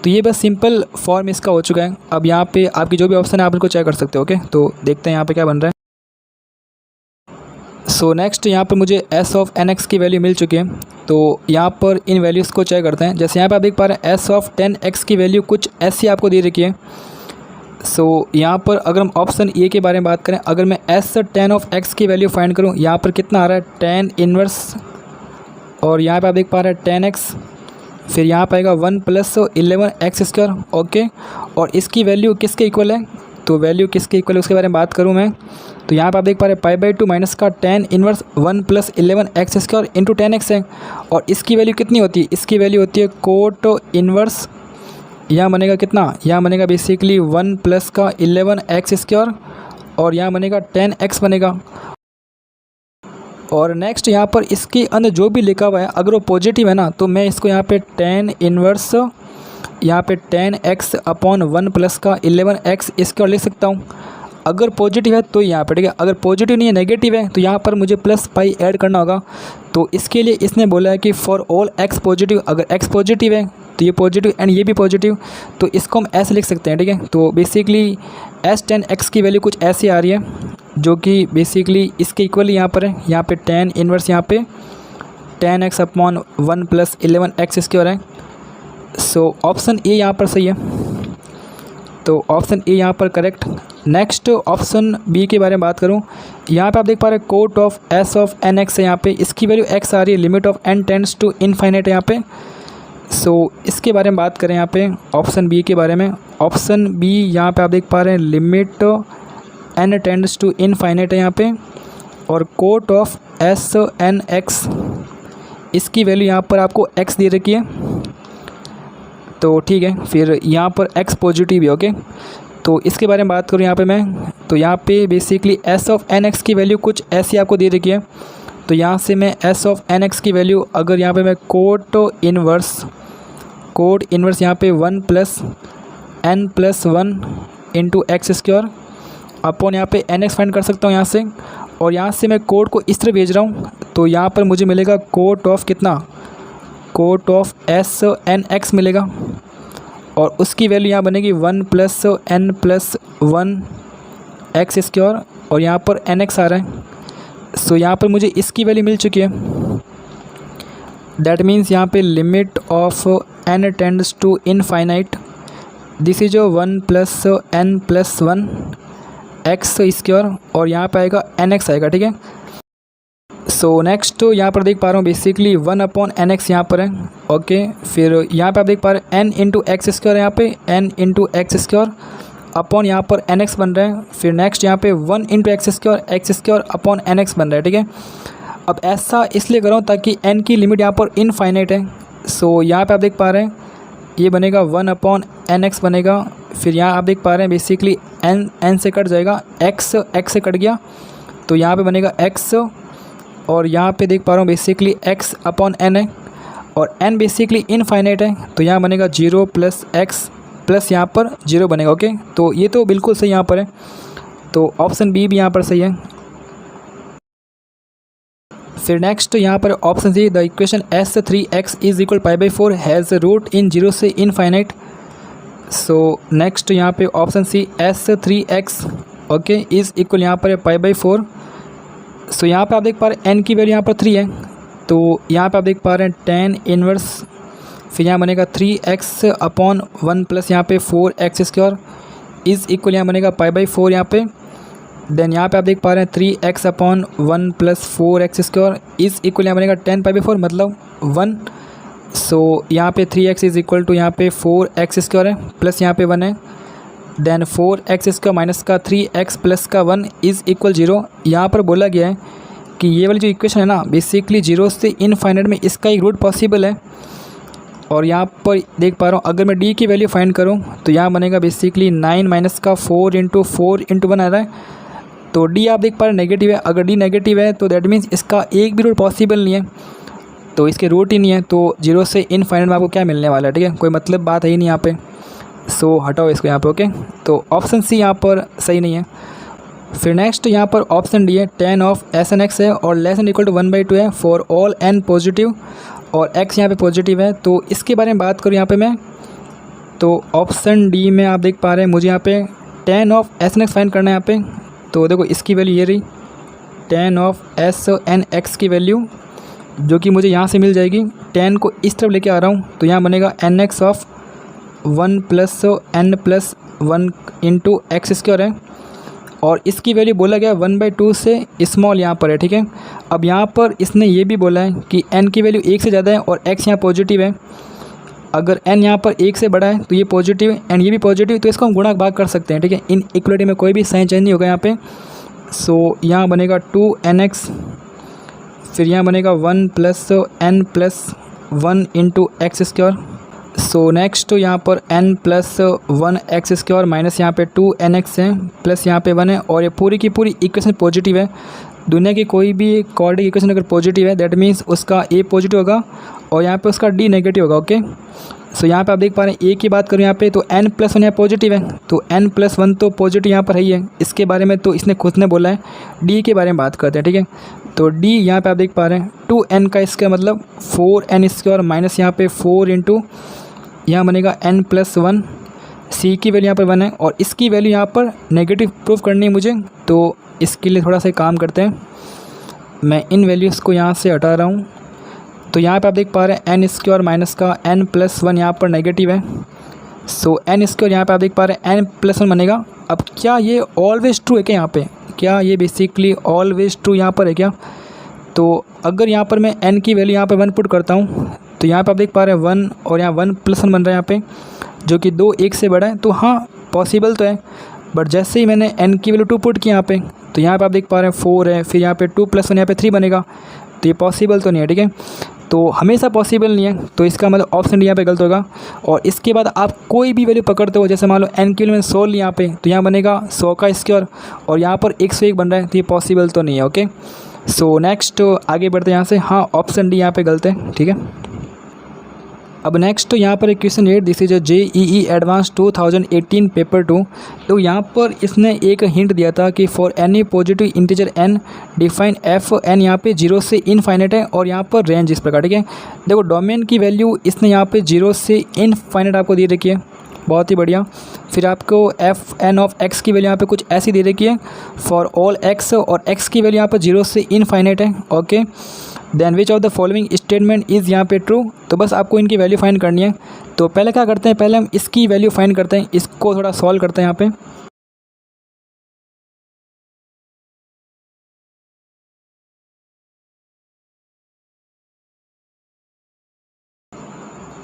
तो ये बस सिंपल फॉर्म इसका हो चुका है। अब यहाँ पे आपकी जो भी ऑप्शन है आप इनको चेक कर सकते हो, ओके। तो देखते हैं यहाँ पे क्या बन रहा है। सो नेक्स्ट यहाँ पर मुझे s ऑफ nx की वैल्यू मिल चुकी है, तो यहाँ पर इन वैल्यूज़ को चेक करते हैं। जैसे यहाँ पे आप देख पा रहे हैं s ऑफ 10x की वैल्यू कुछ ऐसी आपको दे रखी है। सो यहाँ पर अगर हम ऑप्शन ए के बारे में बात करें, अगर मैं s tan ऑफ x की वैल्यू फाइंड करूँ, यहाँ पर कितना आ रहा है tan इनवर्स, और यहाँ पे आप देख पा रहे हैं tan x, फिर यहाँ पाएगा 1 प्लस 11x स्क्वायर, ओके। और इसकी वैल्यू किसके इक्वल है, तो वैल्यू किसके इक्वल है उसके बारे में बात करूँ मैं, तो यहाँ पर आप देख पा रहे हैं π/2 माइनस का tan inverse 1 plus 11x square into tan x है, और इसकी वैल्यू कितनी होती है, इसकी वैल्यू होती है कोट इनवर्स, यहाँ बनेगा कितना, यहाँ बनेगा बेसिकली 1 प्लस का 11x स्क्वायर और यहाँ बनेगा tan x बनेगा। और नेक्स्ट यहाँ पर इसके अंदर जो भी लिखा हुआ है अगर वो पॉजिटिव है ना, तो मैं इसको यहाँ पे tan इनवर्स यहाँ पे tan x अपॉन 1 प्लस का 11x स्क्वायर लिख सकता हूँ। अगर पॉजिटिव है तो यहाँ पे, ठीक है। अगर पॉजिटिव नहीं है, नेगेटिव है, तो यहाँ पर मुझे प्लस पाई ऐड करना होगा। तो इसके लिए इसने बोला है कि फॉर ऑल x पॉजिटिव, अगर x पॉजिटिव है तो ये पॉजिटिव एंड ये भी पॉजिटिव, तो इसको हम ऐसे लिख सकते हैं, ठीक है। तो बेसिकली s tan x की वैल्यू कुछ ऐसी आ रही है जो कि बेसिकली इसके इक्वल यहाँ पर है, यहाँ पे tan इनवर्स यहाँ पे tan x upon 1 plus 11x square है। सो ऑप्शन ए यहाँ पर सही है। तो ऑप्शन ए यहाँ पर करेक्ट। नेक्स्ट ऑप्शन बी के बारे में बात करूँ, यहाँ पे आप देख पा रहे हैं cot of s of n x है, यहाँ पे इसकी वैल्यू एक्स आ रही है, limit of n tends to infinite है यहाँ पे। सो इसके बारे में बात करें यहाँ पे ऑप्शन बी के बारे में, ऑप्शन बी यहाँ पे आप देख पा रहे हैं limit n tends to infinite है यहाँ पे, और cot of s n x इसकी वैल्यू यहाँ पर आपको एक्स दे रखी है। तो ठीक है, फिर यहाँ पर एक्स पॉजिटिव है। ओके, तो इसके बारे में बात करूँ यहाँ पे मैं, तो यहाँ पे basically s of n x की वैल्यू कुछ ऐसी आपको दे रखी है। तो यहाँ से मैं एस ऑफ एन एक्स की वैल्यू अगर यहाँ पे मैं कोट इन्वर्स यहाँ पे 1 + n+1 into x square upon यहाँ पे एन एक्स फाइंड कर सकता हूँ यहाँ से। और यहाँ से मैं कोड को इस तरह भेज रहा हूँ, तो यहाँ पर मुझे मिलेगा कोट ऑफ कितना, cot of s n x मिलेगा, और उसकी वैल्यू यहाँ बनेगी 1 + n+1 एक्स स्क्वायर, और यहाँ पर एन एक्स आ रहा है। सो यहाँ पर मुझे इसकी वैल्यू मिल चुकी है। दैट मीन्स यहाँ पे limit of n tends to infinite, this is 1 + n+1 x square, और यहाँ पे आएगा एन एक्स आएगा। ठीक है, सो नेक्स्ट यहाँ पर देख पा रहा हूँ बेसिकली 1/nx यहाँ पर है। ओके, फिर यहाँ पे आप देख पा रहे हैं n इंटू एक्स स्क्वायर, यहाँ पे n into x square upon यहाँ पर nx बन रहा है। फिर नेक्स्ट यहाँ पे 1 into x square upon nx बन रहा है। ठीक है, अब ऐसा इसलिए कर रहा हूँ ताकि n की लिमिट यहाँ पर इनफाइनाइट है। सो यहाँ पे आप देख पा रहे हैं ये बनेगा 1/nx बनेगा। फिर यहाँ आप देख पा रहे हैं बेसिकली n से कट जाएगा, x से कट गया, तो यहाँ पे बनेगा x, और यहाँ पे देख पा रहा हूँ बेसिकली x/n है, और n बेसिकली इनफाइनाइट है, तो यहाँ बनेगा 0 + x प्लस यहाँ पर 0 बनेगा। ओके, तो ये तो बिल्कुल सही यहाँ पर है, तो ऑप्शन बी भी यहाँ पर सही है। फिर नेक्स्ट यहाँ पर option C, the equation s3x = π/4 has root in 0 से इनफाइनाइट। सो नेक्स्ट यहाँ पे option C s3x okay is equal यहाँ पर π/4। सो यहाँ पे आप देख पा रहे हैं n की वैल्यू यहाँ पर 3 है, तो यहाँ पे आप देख पा रहे हैं tan इनवर्स, फिर यहाँ बनेगा 3x/1 प्लस यहाँ पे 4x² इज़ इक्वल यहाँ बनेगा π/4 यहाँ पे। देन यहाँ पे आप देख पा रहे हैं 3x/1 plus 4x² is equal यहाँ बनेगा 10 π/4 मतलब 1। सो यहाँ पे 3x इज़ इक्वल टू यहाँ पे 4x² है प्लस यहाँ पे 1 है। देन 4x² माइनस का 3x प्लस का 1 इज़ इक्वल 0। यहाँ पर बोला गया है कि ये वाली जो इक्वेशन है ना बेसिकली 0 से इनफाइनाइट में इसका एक रूट पॉसिबल है। और यहाँ पर देख पा रहा हूँ अगर मैं d की वैल्यू फाइंड करूँ तो यहाँ बनेगा बेसिकली 9 माइनस का 4 इंटू 1 आ रहा है, तो d आप देख पा रहे हैं नेगेटिव है। अगर d नेगेटिव है तो दैट मीन्स इसका एक भी रूट पॉसिबल नहीं है, तो इसके रूट ही नहीं है, तो 0 से इनफाइनाइट में आपको क्या मिलने वाला है। ठीक है, कोई मतलब बात है ही नहीं यहाँ पे, सो हटाओ इसको यहाँ पे। ओके, तो ऑप्शन सी यहाँ पर सही नहीं है। फिर नेक्स्ट यहाँ पर ऑप्शन डी है tan ऑफ Sn(x) है और लेस एन इक्वल टू 1/2 है फॉर ऑल n पॉजिटिव और x यहाँ पे पॉजिटिव है। तो इसके बारे में बात करूँ यहाँ पे मैं, तो ऑप्शन डी में आप देख पा रहे हैं मुझे यहाँ पे tan ऑफ Sn(x) फाइंड करना है यहाँ पे। तो देखो इसकी वैल्यू ये रही tan ऑफ Sn(x) की वैल्यू जो कि मुझे यहाँ से मिल जाएगी। tan को इस तरफ लेके आ रहा हूँ तो यहाँ बनेगा nx of 1 plus n plus 1 into x² है और इसकी वैल्यू बोला गया 1/2 से स्मॉल यहाँ पर है। ठीक है, अब यहाँ पर इसने ये भी बोला है कि n की वैल्यू 1 से ज़्यादा है और x यहाँ पॉजिटिव है। अगर n यहाँ पर 1 से बड़ा है तो ये पॉजिटिव है एंड ये भी पॉजिटिव, तो इसको हम गुणा भाग कर सकते हैं। ठीक है, इन इक्वलिटी में कोई भी साइन चेंज नहीं होगा यहाँ पे। सो यहाँ बनेगा 2nx, फिर यहाँ बनेगा 1 plus n plus 1 into x²। सो नेक्स्ट यहाँ पर n प्लस 1 x² माइनस यहाँ पे 2nx है प्लस यहाँ पे 1 है और ये पूरी की पूरी इक्वेशन पॉजिटिव है। दुनिया की कोई भी क्वाड्रेटिक इक्वेशन अगर पॉजिटिव है दैट मीन्स उसका a पॉजिटिव होगा और यहाँ पे उसका d नेगेटिव होगा। ओके, सो यहाँ पे आप देख पा रहे हैं a की बात करूँ यहाँ पे तो n प्लस 1 यहाँ पॉजिटिव है, तो n प्लस 1 तो पॉजिटिव यहाँ पर है ही है। इसके बारे में तो इसने खुद ने बोला है। d के बारे में बात करते हैं। ठीक है, तो d यहाँ पे आप देख पा रहे हैं 2n का इसका मतलब 4n² माइनस यहाँ पे 4 इंटू यहाँ बनेगा n प्लस 1। c की वैल्यू यहाँ पर 1 है और इसकी वैल्यू यहाँ पर नेगेटिव प्रूफ करनी है मुझे, तो इसके लिए थोड़ा सा काम करते हैं। मैं इन वैल्यूज़ को यहाँ से हटा रहा हूँ, तो यहाँ पे आप देख पा रहे हैं n² माइनस का n प्लस 1 यहाँ पर नेगेटिव है, सो एन स्क्वायर यहाँ पे आप देख पा रहे हैं n+1 बनेगा। अब क्या ये ऑलवेज ट्रू है क्या यहाँ पे, क्या ये बेसिकली ऑलवेज ट्रू यहाँ पर है क्या? तो अगर यहाँ पर मैं n की वैल्यू यहाँ पे 1 पुट करता हूँ तो यहाँ पे आप देख पा रहे हैं 1 और यहाँ 1+1 बन रहा है यहाँ पे, जो कि 2 1 से बड़ा है। तो हाँ पॉसिबल तो है, बट जैसे ही मैंने n की वैल्यू 2 पुट की यहाँ पे तो यहाँ पे आप देख पा रहे हैं 4 है, फिर यहाँ पे 2+1 यहाँ पे 3 बनेगा। तो ये पॉसिबल तो नहीं है, ठीक है। तो हमेशा पॉसिबल नहीं है, तो इसका मतलब ऑप्शन डी यहाँ पे गलत होगा। और इसके बाद आप कोई भी वैल्यू पकड़ते हो, जैसे मान लो n की वैल्यू मैंने 100 ली यहाँ पे, तो यहाँ बनेगा 100 का स्क्वायर और यहाँ पर 101 बन रहा है, तो ये पॉसिबल तो नहीं है। ओके, सो नेक्स्ट आगे बढ़ते हैं यहाँ से। हाँ ऑप्शन डी यहाँ पे गलत है, ठीक है। अब नेक्स्ट तो यहाँ पर एक question 8, this is JEE advance 2018 paper 2। तो यहाँ पर इसने एक हिंट दिया था कि for any positive integer n define FN यहाँ पे 0 से इनफाइनाइट है और यहाँ पर रेंज इस प्रकार, ठीक है। देखो डोमेन की वैल्यू इसने यहाँ पे 0 से इनफाइनाइट आपको दे रखी है, बहुत ही बढ़िया। फिर आपको FN ऑफ x की वैल्यू यहाँ पे कुछ ऐसी दे रखी है फॉर ऑल x, और x की वैल्यू यहाँ पर 0 से इनफाइनाइट है। Okay, then which of the following statement is यहाँ पे ट्रू। तो बस आपको इनकी वैल्यू फाइंड करनी है। तो पहले क्या करते हैं, पहले हम इसकी वैल्यू फाइंड करते हैं, इसको थोड़ा सॉल्व करते हैं यहाँ पे।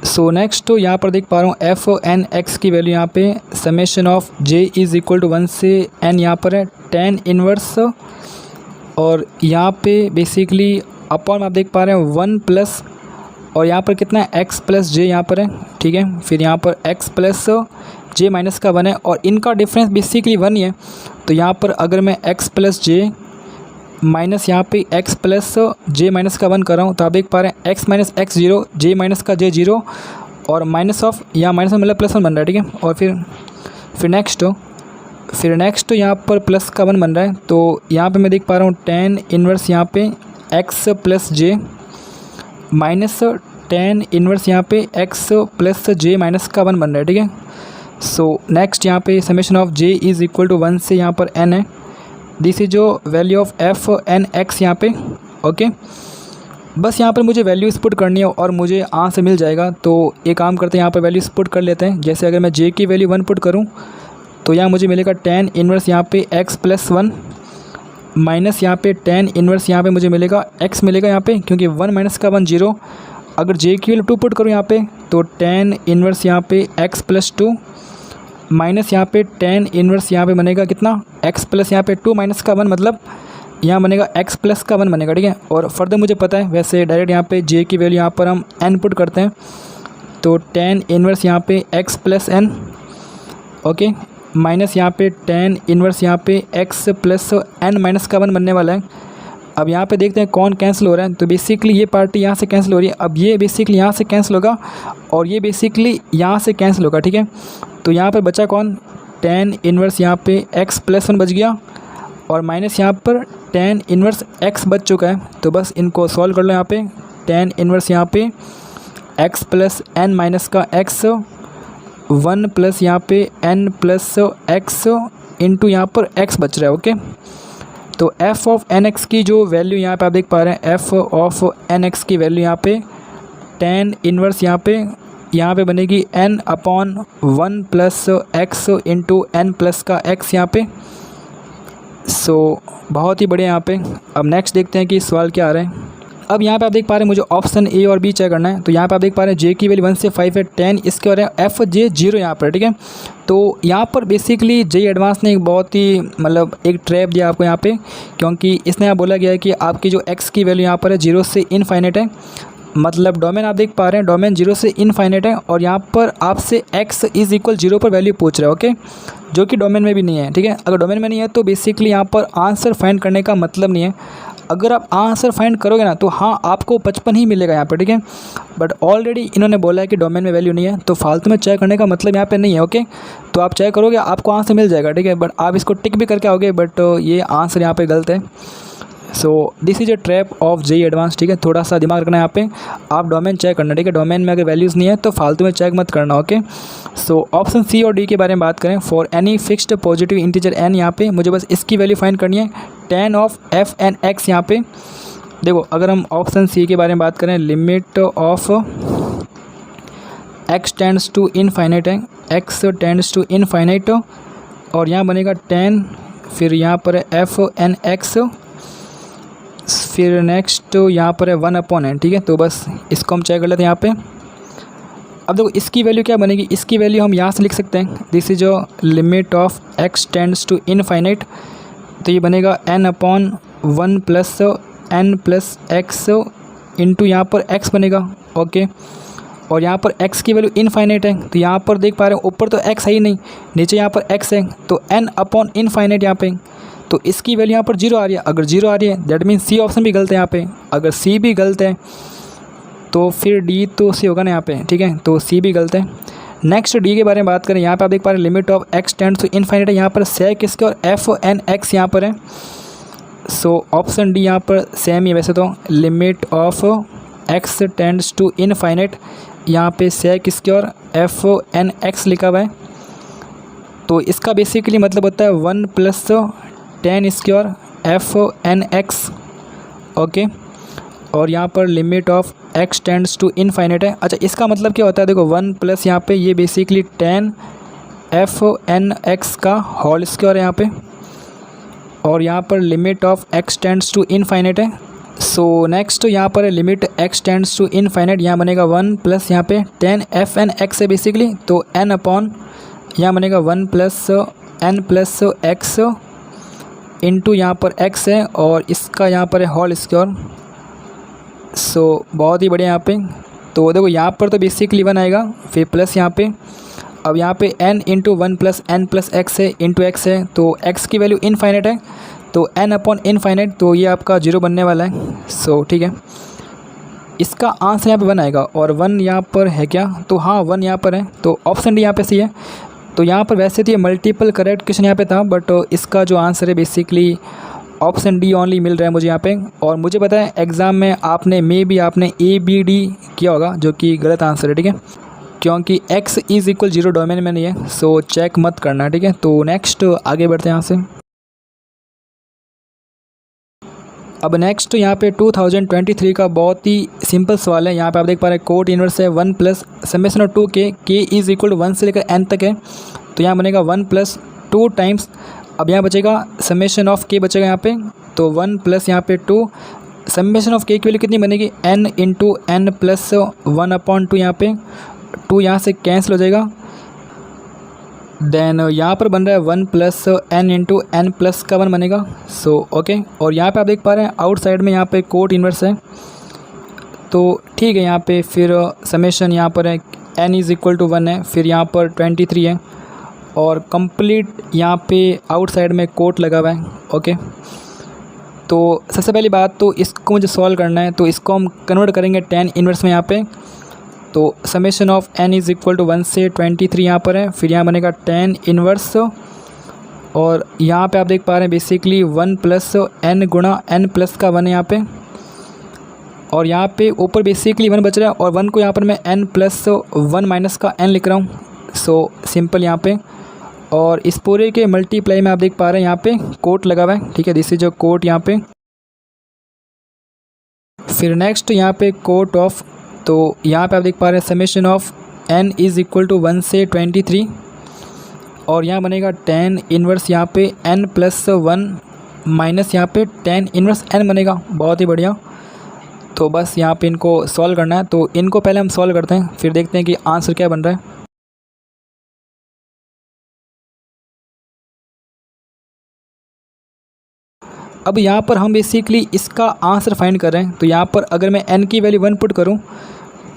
सो नेक्स्ट तो यहाँ पर देख पा रहा हूँ FN(x) की वैल्यू यहाँ पे summation of j is equal to 1 से n यहाँ पर है tan इनवर्स, और यहाँ पे बेसिकली अपॉन आप देख पा रहे हैं 1 प्लस, और यहाँ पर कितना है x प्लस जे यहाँ पर है, ठीक है। फिर यहाँ पर x प्लस जे माइनस का 1 है और इनका डिफरेंस बेसिकली 1 ही है। तो यहाँ पर अगर मैं x प्लस जे माइनस यहाँ पे x प्लस जे माइनस का 1 कर रहा हूँ तो आप देख पा रहे हैं x माइनस x 0, जे माइनस का जे 0 और माइनस ऑफ यहाँ माइनस में मतलब +1 बन रहा है, ठीक है। और फिर नेक्स्ट तो यहाँ पर प्लस का 1 बन रहा है। तो यहाँ पे मैं देख पा रहा हूँ tan इनवर्स यहाँ पे x प्लस जे माइनस tan इनवर्स यहाँ पे x प्लस जे माइनस का 1 बन रहा है, ठीक है। सो नेक्स्ट यहाँ पे summation of j is equal to 1 से यहाँ पर n है, दिस इज जो वैल्यू ऑफ FN(x) यहाँ पे। ओके, बस यहाँ पर मुझे वैल्यूज़ पुट करनी है और मुझे आंसर मिल जाएगा। तो एक काम करते हैं, यहाँ पर वैल्यूज़ पुट कर लेते हैं। जैसे अगर मैं j की वैल्यू 1 पुट करूँ तो यहाँ मुझे मिलेगा tan इनवर्स यहाँ पे x प्लस 1 माइनस यहाँ पे tan इनवर्स यहाँ पे मुझे मिलेगा x मिलेगा यहाँ पे, क्योंकि 1 माइनस का 1 0। अगर j की वैल्यू 2 पुट करूँ यहाँ पे तो tan इनवर्स यहाँ पे x प्लस 2 माइनस यहाँ पे tan इनवर्स यहाँ पे बनेगा कितना x प्लस यहाँ पे 2 माइनस का 1, मतलब यहाँ बनेगा x प्लस का 1 बनेगा, ठीक है। और फर्दर मुझे पता है वैसे डायरेक्ट यहाँ पे j की वैल्यू यहाँ पर हम n पुट करते हैं, तो tan इनवर्स यहाँ पे x plus n, okay, minus यहाँ पे tan इनवर्स यहाँ पे x प्लस n माइनस का 1 बनने वाला है। अब यहाँ पे देखते हैं कौन कैंसिल हो रहा है। तो बेसिकली ये पार्टी यहाँ से कैंसिल हो रही है, अब ये बेसिकली यहाँ से कैंसिल होगा और ये बेसिकली यहाँ से कैंसिल होगा, ठीक है। तो यहाँ पर बचा कौन, tan इनवर्स यहाँ पे x प्लस 1 बच गया और माइनस यहाँ पर tan इनवर्स x बच चुका है। तो बस इनको सॉल्व कर लो। यहाँ पे tan इनवर्स यहाँ पे x प्लस n माइनस का x 1 प्लस यहाँ पे n प्लस x इंटू यहाँ पर x बच रहा है, ओके। तो f ऑफ nx की जो वैल्यू यहाँ पे आप देख पा रहे हैं, f ऑफ nx की वैल्यू यहाँ पे tan इनवर्स यहाँ पे बनेगी n upon 1 plus x into n plus का x यहाँ पे। सो बहुत ही बढ़िया यहाँ पे। अब नेक्स्ट देखते हैं कि सवाल क्या आ रहा है। अब यहाँ पे आप देख पा रहे हैं मुझे ऑप्शन ए और बी चेक करना है। तो यहाँ पे आप देख पा रहे हैं j की वैल्यू 1 से 5 है, tan इसके और fj 0 यहाँ पर, ठीक है। तो यहाँ पर बेसिकली JEE एडवांस ने एक बहुत ही मतलब एक ट्रैप दिया आपको यहाँ पे, क्योंकि इसने यहाँ बोला गया है कि आपकी जो x की वैल्यू यहाँ पर है 0 से इनफाइनाइट है, मतलब डोमेन आप देख पा रहे हैं डोमेन 0 से इनफाइनाइट है और यहाँ पर आपसे x इज़ इक्वल 0 पर वैल्यू पूछ रहा है, ओके, जो कि डोमेन में भी नहीं है, ठीक है। अगर डोमेन में नहीं है तो बेसिकली यहाँ पर आंसर फाइंड करने का मतलब नहीं है। अगर आप आंसर फाइंड करोगे ना तो हाँ आपको 55 ही मिलेगा यहाँ पर, ठीक है। बट ऑलरेडी इन्होंने बोला है कि डोमेन में वैल्यू नहीं है, तो फालतू में चेक करने का मतलब यहाँ पे नहीं है, ओके। तो आप चेक करोगे आपको आंसर मिल जाएगा, ठीक है। बट आप इसको टिक भी करके आओगे, बट ये आंसर यहाँ पे गलत है। So this is a trap of JEE advance, ठीक है। थोड़ा सा दिमाग रखना है यहाँ पे, आप डोमेन चेक करना, ठीक है। डोमेन में अगर वैल्यूज़ नहीं है तो फालतू में चेक मत करना, ओके। सो ऑप्शन सी और डी के बारे में बात करें, for any fixed positive integer n, यहाँ पे मुझे बस इसकी वैल्यू फाइंड करनी है, tan ऑफ FN(x) यहाँ पे। देखो अगर हम ऑप्शन सी के बारे में बात करें, limit of x tends to infinite है, एक्स टेंड्स टू इनफाइनाइट, और यहाँ बनेगा 10, फिर यहाँ पर है एफ एन एक्स, फिर नेक्स्ट यहाँ पर है 1/n, ठीक है। तो बस इसको हम चेक कर लेते हैं यहाँ पे। अब देखो इसकी वैल्यू क्या बनेगी, इसकी वैल्यू हम यहाँ से लिख सकते हैं, this is a limit of x tends to infinite, तो ये बनेगा n/1 plus n plus x into यहाँ पर x बनेगा, ओके। और यहाँ पर x की वैल्यू इनफाइनाइट है, तो यहाँ पर देख पा रहे हैं ऊपर तो x है ही नहीं, नीचे यहाँ पर x है, तो n/इनफाइनाइट यहाँ पे, तो इसकी वैल्यू यहाँ पर 0 आ रही है। अगर 0 आ रही है दैट मीन्स सी ऑप्शन भी गलत है यहाँ पे। अगर सी भी गलत है तो फिर डी तो सी होगा ना यहाँ पे, ठीक है, तो सी भी गलत है। नेक्स्ट डी के बारे में बात करें, यहाँ पे आप देख पा रहे हैं limit of x tends to infinite है, यहाँ पर सेक इसके और एफ एन एक्स यहाँ पर है, सो ऑप्शन डी यहाँ पर सेम ही। वैसे तो limit of x tends to infinite, यहाँ पे सेक इसके और एफ एन एक्स लिखा हुआ है, तो इसका बेसिकली मतलब होता है 1 प्लस 10 इसके और एफ एन एक्स, ओके। और यहाँ पर limit of x tends to infinite है। अच्छा, इसका मतलब क्या होता है, देखो 1 प्लस यहाँ पे ये बेसिकली 10 एफ एन एक्स का होल स्क्वायर है यहाँ पे, और यहाँ पर limit of x tends to infinite है। सो नेक्स्ट यहाँ पर limit x tends to infinite, यहाँ बनेगा 1 प्लस यहाँ पे 10 एफ एन एक्स है बेसिकली, तो n अपॉन यहाँ बनेगा 1 plus n plus x into यहाँ पर x है, और इसका यहाँ पर है होल स्क्वायर। सो बहुत ही बढ़िया यहाँ पे। तो देखो यहाँ पर तो बेसिकली 1 आएगा, फिर प्लस यहाँ पे, अब यहाँ पे n into 1 plus n plus x है इंटू एक्स है, तो x की वैल्यू इनफाइनाइट है, तो n/इनफाइनाइट, तो ये आपका 0 बनने वाला है। सो ठीक है, इसका आंसर यहाँ पे 1 आएगा, और 1 यहाँ पर है क्या, तो हाँ 1 यहाँ पर है, तो ऑप्शन डी यहाँ पे सही है। तो यहाँ पर वैसे तो ये मल्टीपल करेक्ट क्वेश्चन यहाँ पे था, बट इसका जो आंसर है बेसिकली ऑप्शन डी ओनली मिल रहा है मुझे यहाँ पे। और मुझे पता है एग्ज़ाम में आपने आपने ABD किया होगा, जो कि गलत आंसर है, ठीक है, क्योंकि x = 0 डोमेन में नहीं है, सो चेक मत करना, ठीक है। तो नेक्स्ट आगे बढ़ते हैं यहाँ से। अब नेक्स्ट यहाँ पे 2023 का बहुत ही सिंपल सवाल है। यहाँ पे आप देख पा रहे हैं कोट इनवर्स है 1 plus summation of 2k, k = 1 से लेकर n तक है, तो यहाँ बनेगा 1 प्लस 2 टाइम्स, अब यहाँ बचेगा समेशन ऑफ k बचेगा यहाँ पे, तो 1 प्लस यहाँ पे 2, समेशन ऑफ k की वैल्यू कितनी बनेगी, n इंटू n प्लस 1/2, यहाँ पे 2 यहाँ से कैंसिल हो जाएगा, देन यहाँ पर बन रहा है 1 plus n into n plus का 1 बनेगा। सो ओके, और यहाँ पे आप देख पा रहे हैं आउटसाइड में यहाँ पे कोट इनवर्स है, तो ठीक है, यहाँ पे फिर समेशन यहाँ पर है n = 1 है, फिर यहाँ पर 23 है, और कंप्लीट यहाँ पे आउटसाइड में कोट लगा हुआ है, ओके। तो सबसे पहली बात तो इसको मुझे सॉल्व करना है, तो इसको हम कन्वर्ट करेंगे tan इनवर्स में यहाँ पे, तो समेशन ऑफ n = 1 से 23 यहाँ पर है, फिर यहाँ बनेगा tan इनवर्स, और यहाँ पे आप देख पा रहे हैं बेसिकली 1 प्लस n गुणा n प्लस का 1 है यहाँ पे, और यहाँ पे ऊपर बेसिकली 1 बच रहा है, और 1 को यहाँ पर मैं n प्लस 1 माइनस का n लिख रहा हूँ, सो सिंपल यहाँ पे। और इस पूरे के मल्टीप्लाई में आप देख पा रहे हैं यहाँ पे कोट लगा हुआ है, ठीक है, दिस इज जो कोट यहाँ पे। फिर नेक्स्ट यहाँ पे कोट ऑफ, तो यहाँ पे आप देख पा रहे हैं समेशन ऑफ n = 1 से 23, और यहाँ बनेगा tan इनवर्स यहाँ पे n प्लस 1 माइनस यहाँ पे tan इनवर्स n बनेगा। बहुत ही बढ़िया। तो बस यहाँ पे इनको सॉल्व करना है, तो इनको पहले हम सॉल्व करते हैं, फिर देखते हैं कि आंसर क्या बन रहा है। अब यहाँ पर हम बेसिकली इसका आंसर फाइंड कर रहे हैं, तो यहाँ पर अगर मैं n की वैल्यू 1 पुट करूँ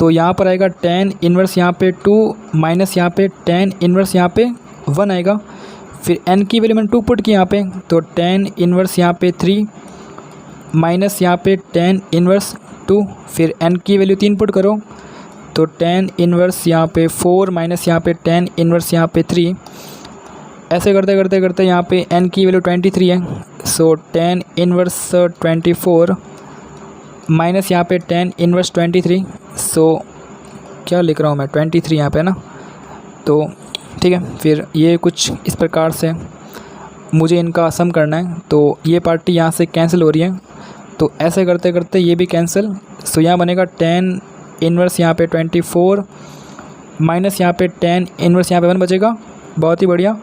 तो यहाँ पर आएगा tan इनवर्स यहाँ पे 2 माइनस यहाँ पे tan इनवर्स यहाँ पे 1 आएगा, फिर n की वैल्यू मैंने 2 पुट की यहाँ पे, तो tan इनवर्स यहाँ पे 3 माइनस यहाँ पे tan इनवर्स 2, फिर n की वैल्यू 3 पुट करो, तो tan इनवर्स यहाँ पे 4 माइनस यहाँ पे tan इनवर्स यहाँ पे 3, ऐसे करते करते करते यहाँ पे n की वैल्यू 23 है, सो tan इनवर्स 24 माइनस यहाँ पे tan इनवर्स 23, सो क्या लिख रहा हूँ मैं 23 यहाँ पे ना, तो ठीक है। फिर ये कुछ इस प्रकार से मुझे इनका सम करना है, तो ये पार्टी यहाँ से कैंसिल हो रही है, तो ऐसे करते करते ये भी कैंसिल, सो यहाँ बनेगा tan इनवर्स यहाँ पे 24 माइनस यहाँ पे टेन इनवर्स यहाँ पे 1 बचेगा। बहुत ही बढ़िया।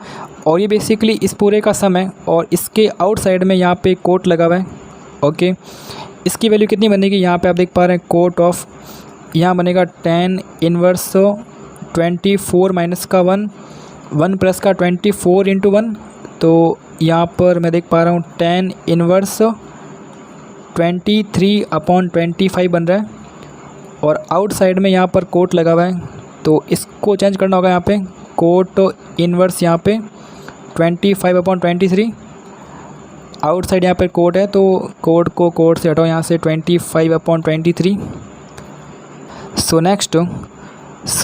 और ये बेसिकली इस पूरे का सम है और इसके आउटसाइड में यहाँ पे कोट लगा हुआ है। ओके, इसकी वैल्यू कितनी बनेगी, यहाँ पे आप देख पा रहे हैं कोट ऑफ, यहाँ बनेगा टेन इनवर्स 24 माइनस का 1, 1 प्लस का 24 इंटू 1। तो यहाँ पर मैं देख पा रहा हूँ टेन इनवर्स 23/25 बन रहा है और आउटसाइड में यहाँ पर कोट लगा हुआ है, तो इसको चेंज करना होगा। यहाँ पे कोट इनवर्स यहाँ पे 25/23, आउटसाइड यहाँ पर कोट है तो कोट को कोट से हटाओ यहाँ से 25/23। सो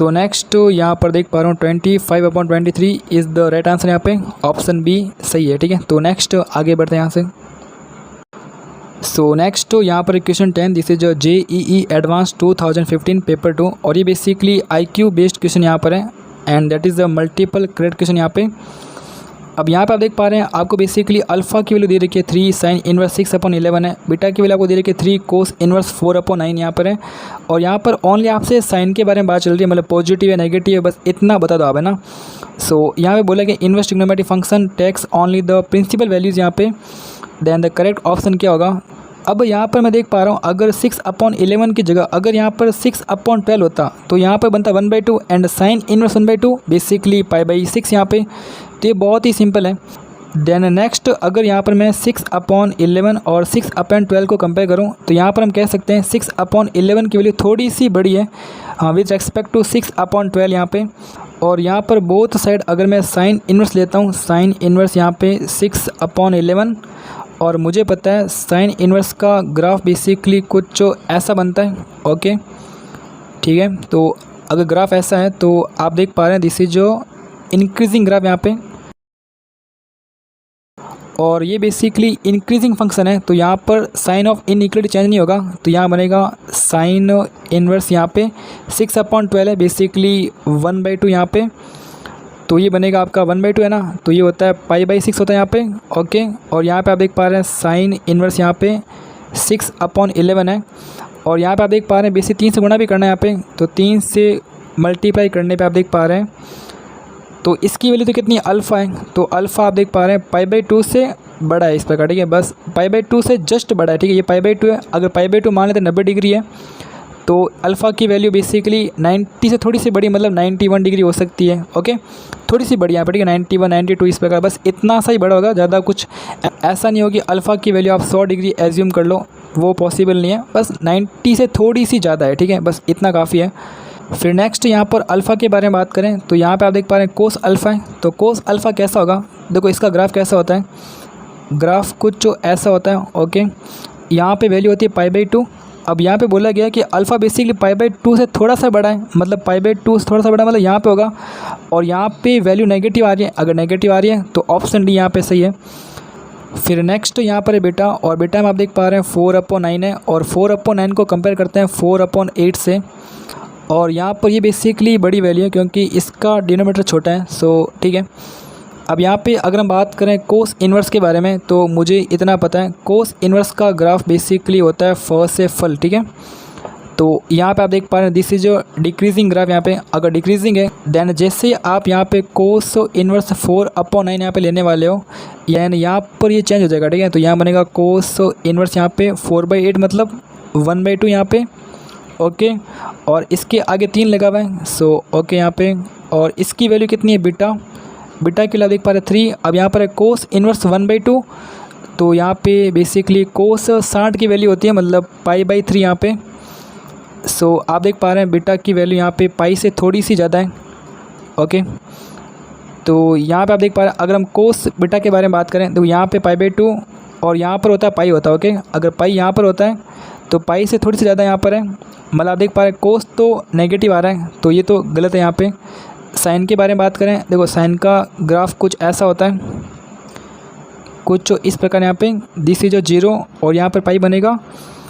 नेक्स्ट यहाँ पर देख पा रहा हूँ 25/23 इज़ द राइट आंसर। यहाँ पे ऑप्शन बी सही है, ठीक है। तो नेक्स्ट आगे बढ़ते हैं यहाँ से। सो नेक्स्ट यहाँ पर question 10, this is JEE advance 2015 paper 2 और ये बेसिकली IQ बेस्ड क्वेश्चन यहाँ पर है and that is the multiple correct question यहाँ पे। अब यहाँ पे आप देख पा रहे हैं आपको बेसिकली अल्फ़ा की वैल्यू दे रखी है 3 साइन इनवर्स 6/11 है, बीटा की वैल्यू आपको दे रखी है 3 कोस इनवर्स 4/9 यहाँ पर है। और यहाँ पर ओनली आपसे साइन के बारे में बात चल रही है, मतलब पॉजिटिव है नेगेटिव है, बस इतना बता दो आप, है ना। सो यहाँ पे बोला कि inverse trigonometric function takes only the principal values यहाँ पे, देन द करेक्ट ऑप्शन क्या होगा। अब यहाँ पर मैं देख पा रहा हूँ अगर 6/11 की जगह अगर यहाँ पर 6/12 होता तो यहाँ पर बनता 1/2 एंड साइन इनवर्स 1/2 बेसिकली π/6 यहाँ पे। तो ये बहुत ही सिंपल है। देन नेक्स्ट अगर यहाँ पर मैं 6/11 और 6/12 को कंपेयर करूँ तो यहाँ पर हम कह सकते हैं 6/11 की वैल्यू थोड़ी सी बड़ी है विथ रेस्पेक्ट टू 6/12 यहाँ पे। और यहाँ पर बोथ साइड अगर मैं साइन इनवर्स लेता हूँ, साइन इनवर्स यहाँ पे 6/11 और मुझे पता है साइन इनवर्स का ग्राफ बेसिकली कुछ ऐसा बनता है। ओके, ठीक है। तो अगर ग्राफ ऐसा है तो आप देख पा रहे हैं दिस इज जो इंक्रीजिंग ग्राफ यहाँ पे, और ये बेसिकली इंक्रीजिंग फंक्शन है तो यहाँ पर साइन ऑफ इनइक्वलिटी चेंज नहीं होगा। तो यहाँ बनेगा साइन इनवर्स यहाँ पे 6/12 है बेसिकली 1/2 यहाँ पे, तो ये बनेगा आपका 1/2 है ना, तो ये होता है π/6 होता है यहाँ पे। ओके, और यहाँ पे आप देख पा रहे हैं साइन इनवर्स यहाँ पे 6/11 है और यहाँ पे आप देख पा रहे हैं बेसिक 3 से गुणा भी करना है यहाँ पे, तो 3 से मल्टीप्लाई करने पे आप देख पा रहे हैं तो इसकी वैल्यू तो कितनी है, अल्फ़ा है। तो अल्फ़ा आप देख पा रहे हैं π/2 से बड़ा है इस प्रकार, ठीक है, बस π/2 से जस्ट बड़ा है, ठीक है। ये π/2 है, अगर π/2 मान लेते 90 डिग्री है तो अल्फ़ा की वैल्यू बेसिकली 90 से थोड़ी सी बड़ी, मतलब 91 डिग्री हो सकती है। ओके, थोड़ी सी बड़ी यहाँ पर, ठीक है, 91 92 इस प्रकार, बस इतना सा ही बड़ा होगा, ज़्यादा कुछ ऐसा नहीं होगी। अल्फ़ा की वैल्यू आप 100 डिग्री एज्यूम कर लो, वो पॉसिबल नहीं है, बस 90 से थोड़ी सी ज़्यादा है, ठीक है, बस इतना काफ़ी है। फिर नेक्स्ट यहाँ पर अल्फ़ा के बारे में बात करें तो यहाँ पे आप देख पा रहे हैं कोस अल्फ़ा है, तो कोस अल्फ़ा कैसा होगा, देखो इसका ग्राफ कैसा होता है, ग्राफ कुछ जो ऐसा होता है। ओके, यहाँ पे वैल्यू होती है π/2। अब यहाँ पे बोला गया कि अल्फ़ा बेसिकली π/2 से थोड़ा सा बड़ा है, मतलब π/2 से थोड़ा सा बड़ा मतलब यहाँ पे होगा, और यहाँ पे वैल्यू नेगेटिव आ रही है, अगर नेगेटिव आ रही है तो ऑप्शन डी यहाँ पे सही है। फिर नेक्स्ट यहाँ पर है बेटा, और बेटा में आप देख पा रहे हैं 4/9 है और 4/9 को कंपेयर करते हैं 4/8 से, और यहाँ पर ये बेसिकली बड़ी वैल्यू है क्योंकि इसका डिनोमिनेटर छोटा है। सो ठीक है, अब यहाँ पे अगर हम बात करें कोस इन्वर्स के बारे में तो मुझे इतना पता है कोस इन्वर्स का ग्राफ बेसिकली होता है फर्स्ट से फल, ठीक है। तो यहाँ पे आप देख पा रहे हैं दिस इज जो डिक्रीजिंग ग्राफ, यहाँ पे अगर डिक्रीजिंग है देन जैसे आप यहाँ पे कोस इन्वर्स 4/9 यहाँ पे लेने वाले हो यानी यहाँ पर ये चेंज हो जाएगा, ठीक है। तो यहाँ बनेगा कोस इन्वर्स यहाँ पे 4/8 मतलब 1/2 यहाँ पे। ओके, और इसके आगे 3 लगा हुआ है, सो ओके यहाँ पे, और इसकी वैल्यू कितनी है बीटा, बीटा के लिए देख पा रहे 3। अब यहाँ पर है कोस इन्वर्स 1/2, तो यहाँ पे बेसिकली कोस 60 की वैल्यू होती है मतलब π/3 यहाँ पे। सो आप देख पा रहे हैं बीटा की वैल्यू यहाँ पे पाई से थोड़ी सी ज़्यादा है। ओके, तो यहाँ पे आप देख पा रहे हैं अगर हम कोस बीटा के बारे में बात करें तो यहाँ पे π/2 और यहाँ पर होता है पाई होता है। ओके, अगर पाई यहाँ पर होता है तो पाई से थोड़ी सी ज़्यादा यहाँ पर है, मतलब आप देख पा रहे हैं कोस तो नेगेटिव आ रहा है तो ये तो गलत है यहाँ पे। साइन के बारे में बात करें, देखो साइन का ग्राफ कुछ ऐसा होता है, कुछ इस प्रकार, यहाँ पे दिस इज 0 और यहाँ पर पाई बनेगा,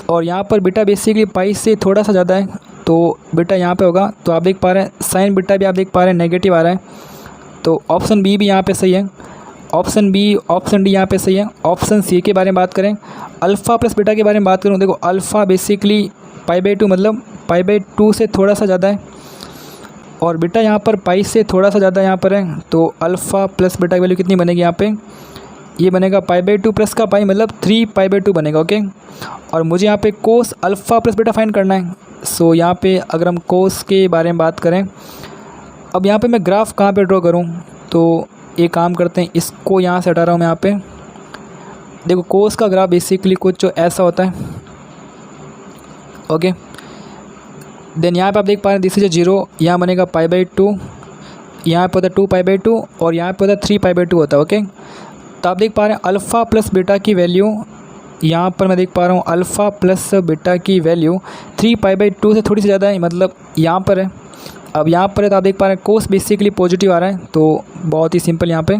और यहाँ पर बीटा बेसिकली पाई से थोड़ा सा ज़्यादा है तो बीटा यहाँ पे होगा। तो आप देख पा रहे हैं साइन बीटा भी आप देख पा रहे हैं नेगेटिव आ रहा है, तो ऑप्शन बी भी यहाँ पे सही है, ऑप्शन बी ऑप्शन डी यहाँ पे सही है। ऑप्शन सी के बारे में बात करें, अल्फ़ा प्लस बीटा के बारे में बात करूँ, देखो अल्फ़ा बेसिकली π/2 मतलब π/2 से थोड़ा सा ज़्यादा है, और बीटा यहाँ पर पाई से थोड़ा सा ज़्यादा यहाँ पर है, तो अल्फ़ा प्लस बीटा की वैल्यू कितनी बनेगी यहाँ पे, ये बनेगा पाई/2 प्लस का पाई मतलब 3 पाई/2 बनेगा। ओके, और मुझे यहाँ पे cos alpha plus beta find करना है। सो यहाँ पे अगर हम कोस के बारे में बात करें, अब यहाँ पे मैं ग्राफ कहाँ पे ड्रॉ करूँ, तो एक काम करते हैं, इसको यहाँ से हटा रहा हूँ मैं। यहाँ पे देखो कोस का ग्राफ बेसिकली कुछ ऐसा होता है। ओके, देन यहाँ पे आप देख पा रहे हैं दिस इज 0, यहाँ बनेगा पाई/2, यहाँ पे होता है 2 पाई/2 और यहाँ पे होता है 3 पाई/2 होता है। ओके, तो आप देख पा रहे हैं अल्फ़ा प्लस बीटा की वैल्यू, यहाँ पर मैं देख पा रहा हूँ अल्फ़ा प्लस बीटा की वैल्यू 3 पाई/2 से थोड़ी सी ज़्यादा है, मतलब यहाँ पर है। अब यहाँ पर है तो आप देख पा रहे हैं कोस बेसिकली पॉजिटिव आ रहा है, तो बहुत ही सिंपल यहाँ पे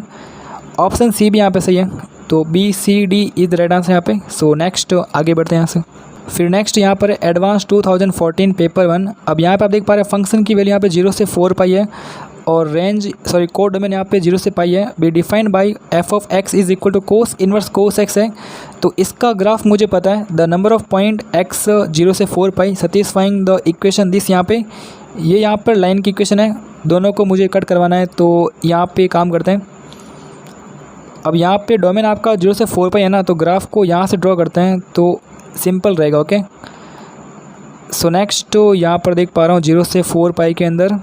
ऑप्शन सी भी यहाँ पे सही है, तो BCD is the right answer यहाँ पे। सो नेक्स्ट आगे बढ़ते हैं यहाँ से। फिर नेक्स्ट यहाँ पर एडवांस 2014 पेपर 1। अब यहाँ पे आप देख पा रहे हैं फंक्शन की वैल्यू यहाँ पे 0 से 4 पाई है और रेंज कोड डोमेन यहाँ पे 0 से पाई है। Be defined by f(x) is equal to cos inverse cos x है। तो इसका ग्राफ मुझे पता है, the number of point x 0 से 4 pi satisfying the equation this. यहाँ पे ये यहाँ पर लाइन की इक्वेशन है, दोनों को मुझे कट करवाना है, तो यहाँ पे काम करते हैं। अब यहाँ पे डोमेन आपका 0 से 4 पाई है ना, तो ग्राफ को यहाँ से ड्रॉ करते हैं तो सिंपल रहेगा। ओके, सो नेक्स्ट यहाँ पर देख पा रहा हूँ 0 से 4 पाई के अंदर,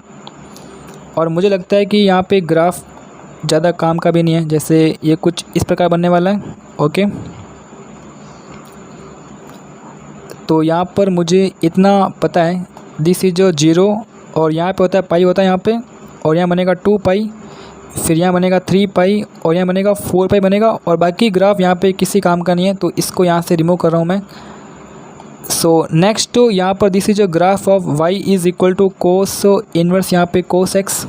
और मुझे लगता है कि यहाँ पे ग्राफ ज़्यादा काम का भी नहीं है, जैसे ये कुछ इस प्रकार बनने वाला है। ओके, तो यहाँ पर मुझे इतना पता है, दिस इज 0 और यहाँ पे होता है पाई होता है यहाँ पे, और यहाँ बनेगा 2 पाई, फिर यहाँ बनेगा 3 पाई और यहाँ बनेगा 4 पाई बनेगा, और बाकी ग्राफ यहाँ पे किसी काम का नहीं है, तो इसको यहाँ से रिमूव कर रहा हूँ मैं। सो नेक्स्ट यहाँ पर this is a graph of y is equal to cos inverse यहाँ पे कोस x।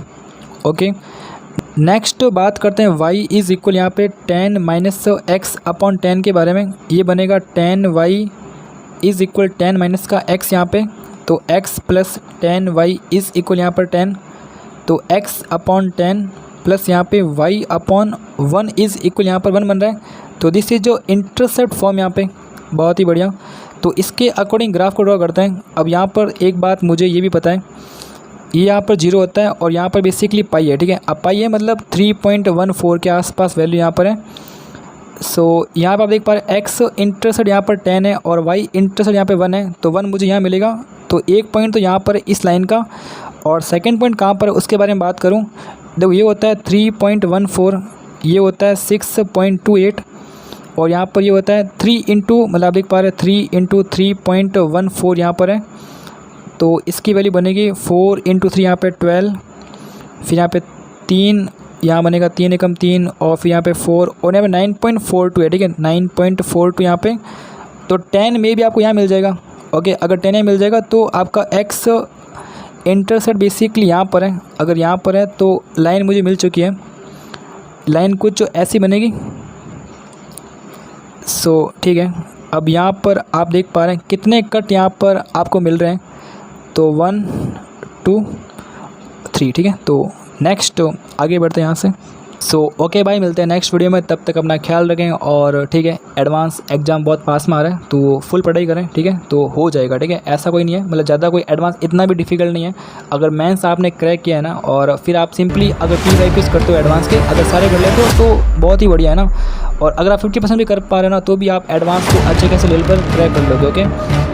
ओके, नेक्स्ट बात करते हैं y इज इक्वल यहाँ पे tan minus x upon tan के बारे में। ये बनेगा tan y is equal tan minus का x यहाँ पे, तो x plus tan y is equal यहाँ पर tan, तो x अपॉन tan प्लस यहाँ पे y अपॉन 1 इज़ इक्वल यहाँ पर 1 बन रहा है। तो दिस इज जो इंटरसेप्ट फॉर्म यहाँ पे, बहुत ही बढ़िया। तो इसके अकॉर्डिंग ग्राफ को ड्रॉ करते हैं। अब यहाँ पर एक बात मुझे ये भी पता है, ये यहाँ पर 0 होता है और यहाँ पर बेसिकली पाई है। ठीक है, अब पाई है मतलब 3.14 के आसपास वैल्यू यहाँ पर है। सो यहाँ पर आप देख पा रहे हैं x इंटरसेप्ट यहाँ पर 10 है और y इंटरसेप्ट यहाँ पे 1 है, तो 1 मुझे यहाँ मिलेगा। तो एक पॉइंट तो यहाँ पर इस लाइन का, और सेकंड पॉइंट कहाँ पर है उसके बारे में बात करूँ, देखो ये होता है 3.14, ये होता है 6.28 और यहाँ पर ये होता है 3 इंटू, मतलब आप देख पा रहे हैं 3 इंटू 3.14 यहाँ पर है, तो इसकी वैल्यू बनेगी 4 इंटू 3 यहाँ पे 12, फिर यहाँ पे 3, यहाँ बनेगा 3 एकम 3 और फिर यहाँ पे 4 और यहाँ पे 9.42 है। ठीक है, 9.42 यहाँ पे, तो 10 में भी आपको यहाँ मिल जाएगा। ओके, अगर 10 यहाँ मिल जाएगा तो आपका x इंटरसेप्ट बेसिकली यहाँ पर है। अगर यहाँ पर है तो लाइन मुझे मिल चुकी है, लाइन कुछ ऐसी बनेगी। सो ठीक है, अब यहाँ पर आप देख पा रहे हैं कितने कट यहाँ पर आपको मिल रहे हैं, तो 1 2 3। ठीक है, तो नेक्स्ट आगे बढ़ते हैं यहाँ से। सो ओके भाई, मिलते हैं नेक्स्ट वीडियो में, तब तक अपना ख्याल रखें। और ठीक है, एडवांस एग्जाम बहुत पास में आ रहा है तो फुल पढ़ाई करें। ठीक है, तो हो जाएगा। ठीक है, ऐसा कोई नहीं है, मतलब ज़्यादा कोई एडवांस इतना भी डिफिकल्ट नहीं है। अगर मेंस आपने क्रैक किया है ना, और फिर आप सिंपली अगर PYQs करते हो एडवांस के, अगर सारे कर लेते हो तो बहुत ही बढ़िया है ना। और अगर आप 50% भी कर पा रहे हो ना, तो भी आप एडवांस को अच्छे खासे लेवल पर क्रैक कर लोगे। ओके।